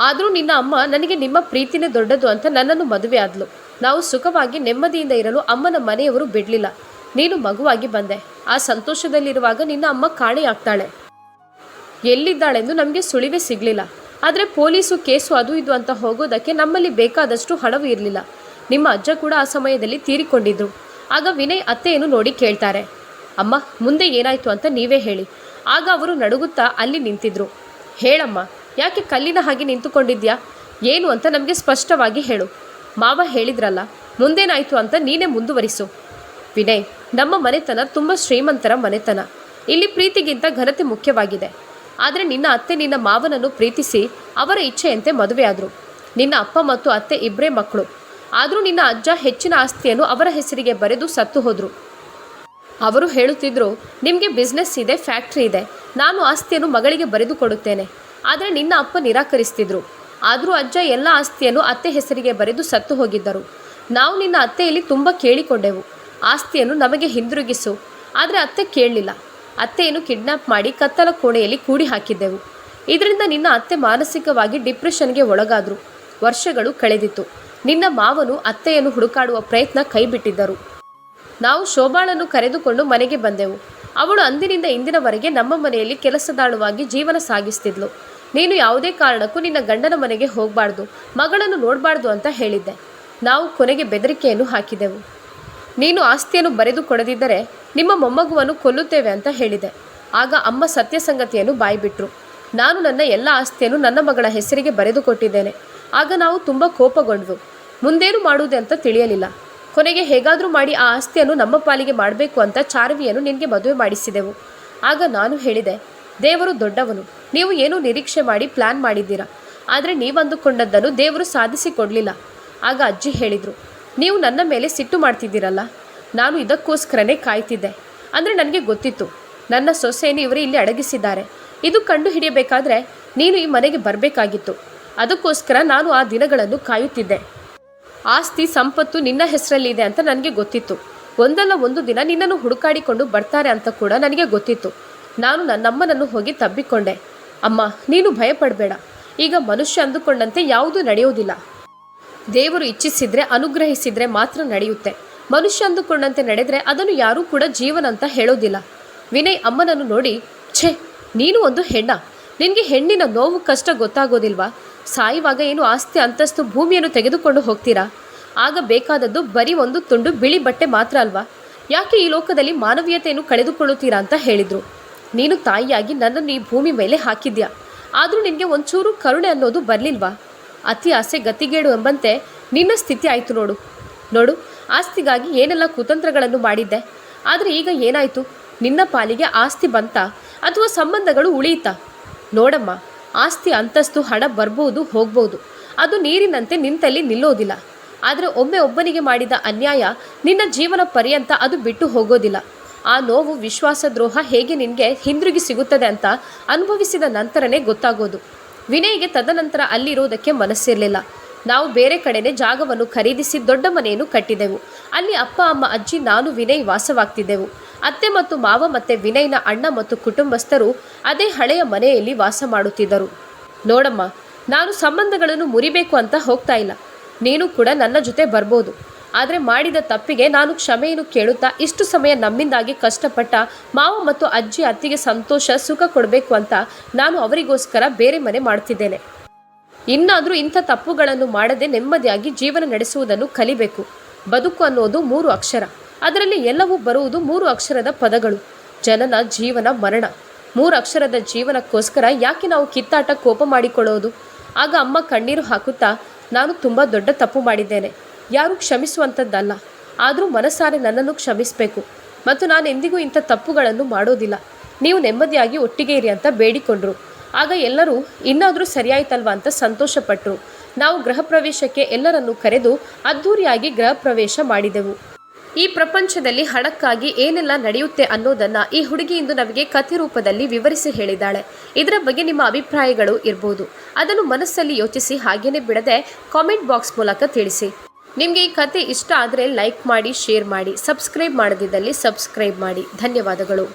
ಆದರೂ ನಿನ್ನ ಅಮ್ಮ ನನಗೆ ನಿಮ್ಮ ಪ್ರೀತಿನೇ ದೊಡ್ಡದು ಅಂತ ನನ್ನನ್ನು ಮದುವೆ ಆದ್ಲು. ನಾವು ಸುಖವಾಗಿ ನೆಮ್ಮದಿಯಿಂದ ಇರಲು ಅಮ್ಮನ ಮನೆಯವರು ಬಿಡಲಿಲ್ಲ. ನೀನು ಮಗುವಾಗಿ ಬಂದೆ. ಆ ಸಂತೋಷದಲ್ಲಿರುವಾಗ ನಿನ್ನ ಅಮ್ಮ ಕಾಣೆಯಾಗ್ತಾಳೆ. ಎಲ್ಲಿದ್ದಾಳೆಂದು ನಮಗೆ ಸುಳಿವೇ ಸಿಗಲಿಲ್ಲ. ಆದರೆ ಪೊಲೀಸು ಕೇಸು ಅದು ಇದು ಅಂತ ಹೋಗೋದಕ್ಕೆ ನಮ್ಮಲ್ಲಿ ಬೇಕಾದಷ್ಟು ಹಣವೂ ಇರಲಿಲ್ಲ. ನಿಮ್ಮ ಅಜ್ಜ ಕೂಡ ಆ ಸಮಯದಲ್ಲಿ ತೀರಿಕೊಂಡಿದ್ರು. ಆಗ ವಿನಯ್ ಅತ್ತೆಯನ್ನು ನೋಡಿ ಕೇಳ್ತಾರೆ, ಅಮ್ಮ, ಮುಂದೆ ಏನಾಯಿತು ಅಂತ ನೀವೇ ಹೇಳಿ. ಆಗ ಅವರು ನಡುಗುತ್ತಾ ಅಲ್ಲಿ ನಿಂತಿದ್ರು. ಹೇಳಮ್ಮ, ಯಾಕೆ ಕಲ್ಲಿನ ಹಾಗೆ ನಿಂತುಕೊಂಡಿದ್ಯಾ? ಏನು ಅಂತ ನಮಗೆ ಸ್ಪಷ್ಟವಾಗಿ ಹೇಳು. ಮಾವ ಹೇಳಿದ್ರಲ್ಲ, ಮುಂದೇನಾಯಿತು ಅಂತ ನೀನೇ ಮುಂದುವರಿಸು. ವಿನಯ್, ನಮ್ಮ ಮನೆತನ ತುಂಬ ಶ್ರೀಮಂತರ ಮನೆತನ. ಇಲ್ಲಿ ಪ್ರೀತಿಗಿಂತ ಘನತೆ ಮುಖ್ಯವಾಗಿದೆ. ಆದರೆ ನಿನ್ನ ಅತ್ತೆ ನಿನ್ನ ಮಾವನನ್ನು ಪ್ರೀತಿಸಿ ಅವರ ಇಚ್ಛೆಯಂತೆ ಮದುವೆಯಾದರು. ನಿನ್ನ ಅಪ್ಪ ಮತ್ತು ಅತ್ತೆ ಇಬ್ಬರೇ ಮಕ್ಕಳು. ಆದರೂ ನಿನ್ನ ಅಜ್ಜ ಹೆಚ್ಚಿನ ಆಸ್ತಿಯನ್ನು ಅವರ ಹೆಸರಿಗೆ ಬರೆದು ಸತ್ತು ಹೋದರು. ಅವರು ಹೇಳುತ್ತಿದ್ದರು, ನಿಮಗೆ ಬಿಸ್ನೆಸ್ ಇದೆ, ಫ್ಯಾಕ್ಟ್ರಿ ಇದೆ, ನಾನು ಆಸ್ತಿಯನ್ನು ಮಗಳಿಗೆ ಬರೆದು ಕೊಡುತ್ತೇನೆ. ಆದರೆ ನಿನ್ನ ಅಪ್ಪ ನಿರಾಕರಿಸ್ತಿದ್ರು. ಆದರೂ ಅಜ್ಜ ಎಲ್ಲ ಆಸ್ತಿಯನ್ನು ಅತ್ತೆ ಹೆಸರಿಗೆ ಬರೆದು ಸತ್ತು ಹೋಗಿದ್ದರು. ನಾವು ನಿನ್ನ ಅತ್ತೆಯಲ್ಲಿ ತುಂಬ ಕೇಳಿಕೊಂಡೆವು, ಆಸ್ತಿಯನ್ನು ನಮಗೆ ಹಿಂದಿರುಗಿಸು. ಆದರೆ ಅತ್ತೆ ಕೇಳಲಿಲ್ಲ. ಅತ್ತೆಯನ್ನು ಕಿಡ್ನ್ಯಾಪ್ ಮಾಡಿ ಕತ್ತಲ ಕೋಣೆಯಲ್ಲಿ ಕೂಡಿ ಹಾಕಿದ್ದೆವು. ಇದರಿಂದ ನಿನ್ನ ಅತ್ತೆ ಮಾನಸಿಕವಾಗಿ ಡಿಪ್ರೆಷನ್ಗೆ ಒಳಗಾದರು. ವರ್ಷಗಳು ಕಳೆದಿತ್ತು. ನಿನ್ನ ಮಾವನು ಅತ್ತೆಯನ್ನು ಹುಡುಕಾಡುವ ಪ್ರಯತ್ನ ಕೈಬಿಟ್ಟಿದ್ದರು. ನಾವು ಶೋಭಾಳನ್ನು ಕರೆದುಕೊಂಡು ಮನೆಗೆ ಬಂದೆವು. ಅವಳು ಅಂದಿನಿಂದ ಇಂದಿನವರೆಗೆ ನಮ್ಮ ಮನೆಯಲ್ಲಿ ಕೆಲಸದಾಳುವಾಗಿ ಜೀವನ ಸಾಗಿಸ್ತಿದ್ಲು. ನೀನು ಯಾವುದೇ ಕಾರಣಕ್ಕೂ ನಿನ್ನ ಗಂಡನ ಮನೆಗೆ ಹೋಗಬಾರ್ದು, ಮಗಳನ್ನು ನೋಡಬಾರ್ದು ಅಂತ ಹೇಳಿದ್ದೆ. ನಾವು ಕೊನೆಗೆ ಬೆದರಿಕೆಯನ್ನು ಹಾಕಿದೆವು. ನೀನು ಆಸ್ತಿಯನ್ನು ಬರೆದು ಕೊಡದಿದ್ದರೆ ನಿಮ್ಮ ಮೊಮ್ಮಗುವನ್ನು ಕೊಲ್ಲುತ್ತೇವೆ ಅಂತ ಹೇಳಿದೆ. ಆಗ ಅಮ್ಮ ಸತ್ಯ ಸಂಗತಿಯನ್ನು ಬಾಯ್ಬಿಟ್ರು. ನಾನು ನನ್ನ ಎಲ್ಲ ಆಸ್ತಿಯನ್ನು ನನ್ನ ಮಗಳ ಹೆಸರಿಗೆ ಬರೆದು ಕೊಟ್ಟಿದ್ದೇನೆ. ಆಗ ನಾವು ತುಂಬ ಕೋಪಗೊಂಡ್ವು. ಮುಂದೇನು ಮಾಡುವುದೇ ಅಂತ ತಿಳಿಯಲಿಲ್ಲ. ಕೊನೆಗೆ ಹೇಗಾದರೂ ಮಾಡಿ ಆ ಆಸ್ತಿಯನ್ನು ನಮ್ಮ ಪಾಲಿಗೆ ಮಾಡಬೇಕು ಅಂತ ಚಾರ್ವಿಯನ್ನು ನಿನಗೆ ಮದುವೆ ಮಾಡಿಸಿದೆವು. ಆಗ ನಾನು ಹೇಳಿದೆ, ದೇವರು ದೊಡ್ಡವನು, ನೀವು ಏನೂ ನಿರೀಕ್ಷೆ ಮಾಡಿ ಪ್ಲ್ಯಾನ್ ಮಾಡಿದ್ದೀರಾ. ಆದರೆ ನೀವಂದುಕೊಂಡದ್ದನ್ನು ದೇವರು ಸಾಧಿಸಿಕೊಡಲಿಲ್ಲ. ಆಗ ಅಜ್ಜಿ ಹೇಳಿದರು, ನೀವು ನನ್ನ ಮೇಲೆ ಸಿಟ್ಟು ಮಾಡ್ತಿದ್ದೀರಲ್ಲ, ನಾನು ಇದಕ್ಕೋಸ್ಕರನೇ ಕಾಯ್ತಿದ್ದೆ. ಅಂದರೆ ನನಗೆ ಗೊತ್ತಿತ್ತು ನನ್ನ ಸೊಸೆಯನ್ನು ಇವರು ಇಲ್ಲಿ ಅಡಗಿಸಿದ್ದಾರೆ. ಇದು ಕಂಡು ಹಿಡಿಯಬೇಕಾದ್ರೆ ನೀನು ಈ ಮನೆಗೆ ಬರಬೇಕಾಗಿತ್ತು. ಅದಕ್ಕೋಸ್ಕರ ನಾನು ಆ ದಿನಗಳನ್ನು ಕಾಯುತ್ತಿದ್ದೆ. ಆಸ್ತಿ ಸಂಪತ್ತು ನಿನ್ನ ಹೆಸರಲ್ಲಿದೆ ಅಂತ ನನಗೆ ಗೊತ್ತಿತ್ತು. ಒಂದಲ್ಲ ಒಂದು ದಿನ ನಿನ್ನನ್ನು ಹುಡುಕಾಡಿಕೊಂಡು ಬರ್ತಾರೆ ಅಂತ ಕೂಡ ನನಗೆ ಗೊತ್ತಿತ್ತು. ನಾನು ನನ್ನಮ್ಮನನ್ನು ಹೋಗಿ ತಬ್ಬಿಕೊಂಡೆ. ಅಮ್ಮ, ನೀನು ಭಯಪಡಬೇಡ. ಈಗ ಮನುಷ್ಯ ಅಂದುಕೊಂಡಂತೆ ಯಾವುದೂ ನಡೆಯುವುದಿಲ್ಲ. ದೇವರು ಇಚ್ಛಿಸಿದರೆ, ಅನುಗ್ರಹಿಸಿದರೆ ಮಾತ್ರ ನಡೆಯುತ್ತೆ. ಮನುಷ್ಯ ಅಂದುಕೊಂಡಂತೆ ನಡೆದರೆ ಅದನ್ನು ಯಾರೂ ಕೂಡ ಜೀವನ ಅಂತ ಹೇಳೋದಿಲ್ಲ. ವಿನಯ್ ಅಮ್ಮನನ್ನು ನೋಡಿ, ಛೇ, ನೀನು ಒಂದು ಹೆಣ್ಣ, ನಿನಗೆ ಹೆಣ್ಣಿನ ನೋವು ಕಷ್ಟ ಗೊತ್ತಾಗೋದಿಲ್ವಾ? ಸಾಯುವಾಗ ಏನು ಆಸ್ತಿ ಅಂತಸ್ತು ಭೂಮಿಯನ್ನು ತೆಗೆದುಕೊಂಡು ಹೋಗ್ತೀರಾ? ಆಗ ಬೇಕಾದದ್ದು ಬರೀ ಒಂದು ತುಂಡು ಬಿಳಿ ಬಟ್ಟೆ ಮಾತ್ರ ಅಲ್ವಾ? ಯಾಕೆ ಈ ಲೋಕದಲ್ಲಿ ಮಾನವೀಯತೆಯನ್ನು ಕಳೆದುಕೊಳ್ಳುತ್ತೀರಾ ಅಂತ ಹೇಳಿದರು. ನೀನು ತಾಯಿಯಾಗಿ ನನ್ನನ್ನು ಈ ಭೂಮಿ ಮೇಲೆ ಹಾಕಿದ್ಯಾ. ಆದರೂ ನಿನಗೆ ಒಂಚೂರು ಕರುಣೆ ಅನ್ನೋದು ಬರಲಿಲ್ವಾ? ಅತಿ ಆಸೆ ಗತಿಗೇಡು ಎಂಬಂತೆ ನಿನ್ನ ಸ್ಥಿತಿ ಆಯಿತು ನೋಡು. ನೋಡು, ಆಸ್ತಿಗಾಗಿ ಏನೆಲ್ಲ ಕುತಂತ್ರಗಳನ್ನು ಮಾಡಿದ್ದೆ. ಆದರೆ ಈಗ ಏನಾಯಿತು? ನಿನ್ನ ಪಾಲಿಗೆ ಆಸ್ತಿ ಬಂತಾ ಅಥವಾ ಸಂಬಂಧಗಳು ಉಳಿಯಿತಾ? ನೋಡಮ್ಮ, ಆಸ್ತಿ ಅಂತಸ್ತು ಹಣ ಬರ್ಬೋದು ಹೋಗ್ಬೋದು, ಅದು ನೀರಿನಂತೆ ನಿಂತಲ್ಲಿ ನಿಲ್ಲೋದಿಲ್ಲ. ಆದರೆ ಒಬ್ಬನಿಗೆ ಮಾಡಿದ ಅನ್ಯಾಯ ನಿನ್ನ ಜೀವನ ಪರ್ಯಂತ ಅದು ಬಿಟ್ಟು ಹೋಗೋದಿಲ್ಲ. ಆ ನೋವು, ವಿಶ್ವಾಸದ್ರೋಹ ಹೇಗೆ ನಿನಗೆ ಹಿಂದಿರುಗಿ ಸಿಗುತ್ತದೆ ಅಂತ ಅನುಭವಿಸಿದ ನಂತರನೇ ಗೊತ್ತಾಗೋದು. ವಿನಯ್ಗೆ ತದನಂತರ ಅಲ್ಲಿರೋದಕ್ಕೆ ಮನಸ್ಸಿರಲಿಲ್ಲ. ನಾವು ಬೇರೆ ಕಡೆನೇ ಜಾಗವನ್ನು ಖರೀದಿಸಿ ದೊಡ್ಡ ಮನೆಯನ್ನು ಕಟ್ಟಿದೆವು. ಅಲ್ಲಿ ಅಪ್ಪ, ಅಮ್ಮ, ಅಜ್ಜಿ, ನಾನು, ವಿನಯ್ ವಾಸವಾಗ್ತಿದ್ದೆವು. ಅತ್ತೆ ಮತ್ತು ಮಾವ ಮತ್ತು ವಿನಯ್ನ ಅಣ್ಣ ಮತ್ತು ಕುಟುಂಬಸ್ಥರು ಅದೇ ಹಳೆಯ ಮನೆಯಲ್ಲಿ ವಾಸ ಮಾಡುತ್ತಿದ್ದರು. ನೋಡಮ್ಮ, ನಾನು ಸಂಬಂಧಗಳನ್ನು ಮುರಿಬೇಕು ಅಂತ ಹೋಗ್ತಾ ಇಲ್ಲ. ನೀನು ಕೂಡ ನನ್ನ ಜೊತೆ ಬರ್ಬೋದು. ಆದರೆ ಮಾಡಿದ ತಪ್ಪಿಗೆ ನಾನು ಕ್ಷಮೆಯನ್ನು ಕೇಳುತ್ತಾ ಇಷ್ಟು ಸಮಯ ನಮ್ಮಿಂದಾಗಿ ಕಷ್ಟಪಟ್ಟ ಮಾವ ಮತ್ತು ಅಜ್ಜಿ, ಅತ್ತಿಗೆ ಸಂತೋಷ, ಸುಖ ಕೊಡಬೇಕು ಅಂತ ನಾನು ಅವರಿಗೋಸ್ಕರ ಬೇರೆ ಮನೆ ಮಾಡ್ತಿದ್ದೇನೆ. ಇನ್ನಾದರೂ ಇಂಥ ತಪ್ಪುಗಳನ್ನು ಮಾಡದೆ ನೆಮ್ಮದಿಯಾಗಿ ಜೀವನ ನಡೆಸುವುದನ್ನು ಕಲಿಬೇಕು. ಬದುಕು ಅನ್ನೋದು 3 ಅಕ್ಷರ. ಅದರಲ್ಲಿ ಎಲ್ಲವೂ ಬರುವುದು 3 ಅಕ್ಷರದ ಪದಗಳು: ಜನನ, ಜೀವನ, ಮರಣ. 3 ಅಕ್ಷರದ ಜೀವನಕ್ಕೋಸ್ಕರ ಯಾಕೆ ನಾವು ಕಿತ್ತಾಟ, ಕೋಪ ಮಾಡಿಕೊಳ್ಳೋದು? ಆಗ ಅಮ್ಮ ಕಣ್ಣೀರು ಹಾಕುತ್ತಾ, ನಾನು ತುಂಬ ದೊಡ್ಡ ತಪ್ಪು ಮಾಡಿದ್ದೇನೆ, ಯಾರೂ ಕ್ಷಮಿಸುವಂಥದ್ದಲ್ಲ. ಆದರೂ ಮನಸಾರೆ ನನ್ನನ್ನು ಕ್ಷಮಿಸಬೇಕು ಮತ್ತು ನಾನು ಎಂದಿಗೂ ಇಂಥ ತಪ್ಪುಗಳನ್ನು ಮಾಡೋದಿಲ್ಲ. ನೀವು ನೆಮ್ಮದಿಯಾಗಿ ಒಟ್ಟಿಗೆ ಇರಿ ಅಂತ ಬೇಡಿಕೊಂಡ್ರು. ಆಗ ಎಲ್ಲರೂ ಇನ್ನಾದರೂ ಸರಿಯಾಯ್ತಲ್ವಾ ಅಂತ ಸಂತೋಷಪಟ್ಟರು. ನಾವು ಗೃಹ ಪ್ರವೇಶಕ್ಕೆ ಎಲ್ಲರನ್ನೂ ಕರೆದು ಅದ್ಧೂರಿಯಾಗಿ ಗೃಹ ಪ್ರವೇಶ ಮಾಡಿದೆವು. ಈ ಪ್ರಪಂಚದಲ್ಲಿ ಹಣಕ್ಕಾಗಿ ಏನೆಲ್ಲ ನಡೆಯುತ್ತೆ ಅನ್ನೋದನ್ನು ಈ ಹುಡುಗಿ ಇಂದು ನಮಗೆ ಕಥೆ ರೂಪದಲ್ಲಿ ವಿವರಿಸಿ ಹೇಳಿದ್ದಾಳೆ. ಇದರ ಬಗ್ಗೆ ನಿಮ್ಮ ಅಭಿಪ್ರಾಯಗಳು ಇರ್ಬೋದು. ಅದನ್ನು ಮನಸ್ಸಲ್ಲಿ ಯೋಚಿಸಿ ಹಾಗೇನೆ ಬಿಡದೆ ಕಾಮೆಂಟ್ ಬಾಕ್ಸ್ ಮೂಲಕ ತಿಳಿಸಿ. ನಿಮಗೆ ಈ ಕಥೆ ಇಷ್ಟ ಆದರೆ ಲೈಕ್ ಮಾಡಿ, ಶೇರ್ ಮಾಡಿ, ಸಬ್ಸ್ಕ್ರೈಬ್ ಮಾಡದಿದ್ದಲ್ಲಿ ಸಬ್ಸ್ಕ್ರೈಬ್ ಮಾಡಿ. ಧನ್ಯವಾದಗಳು.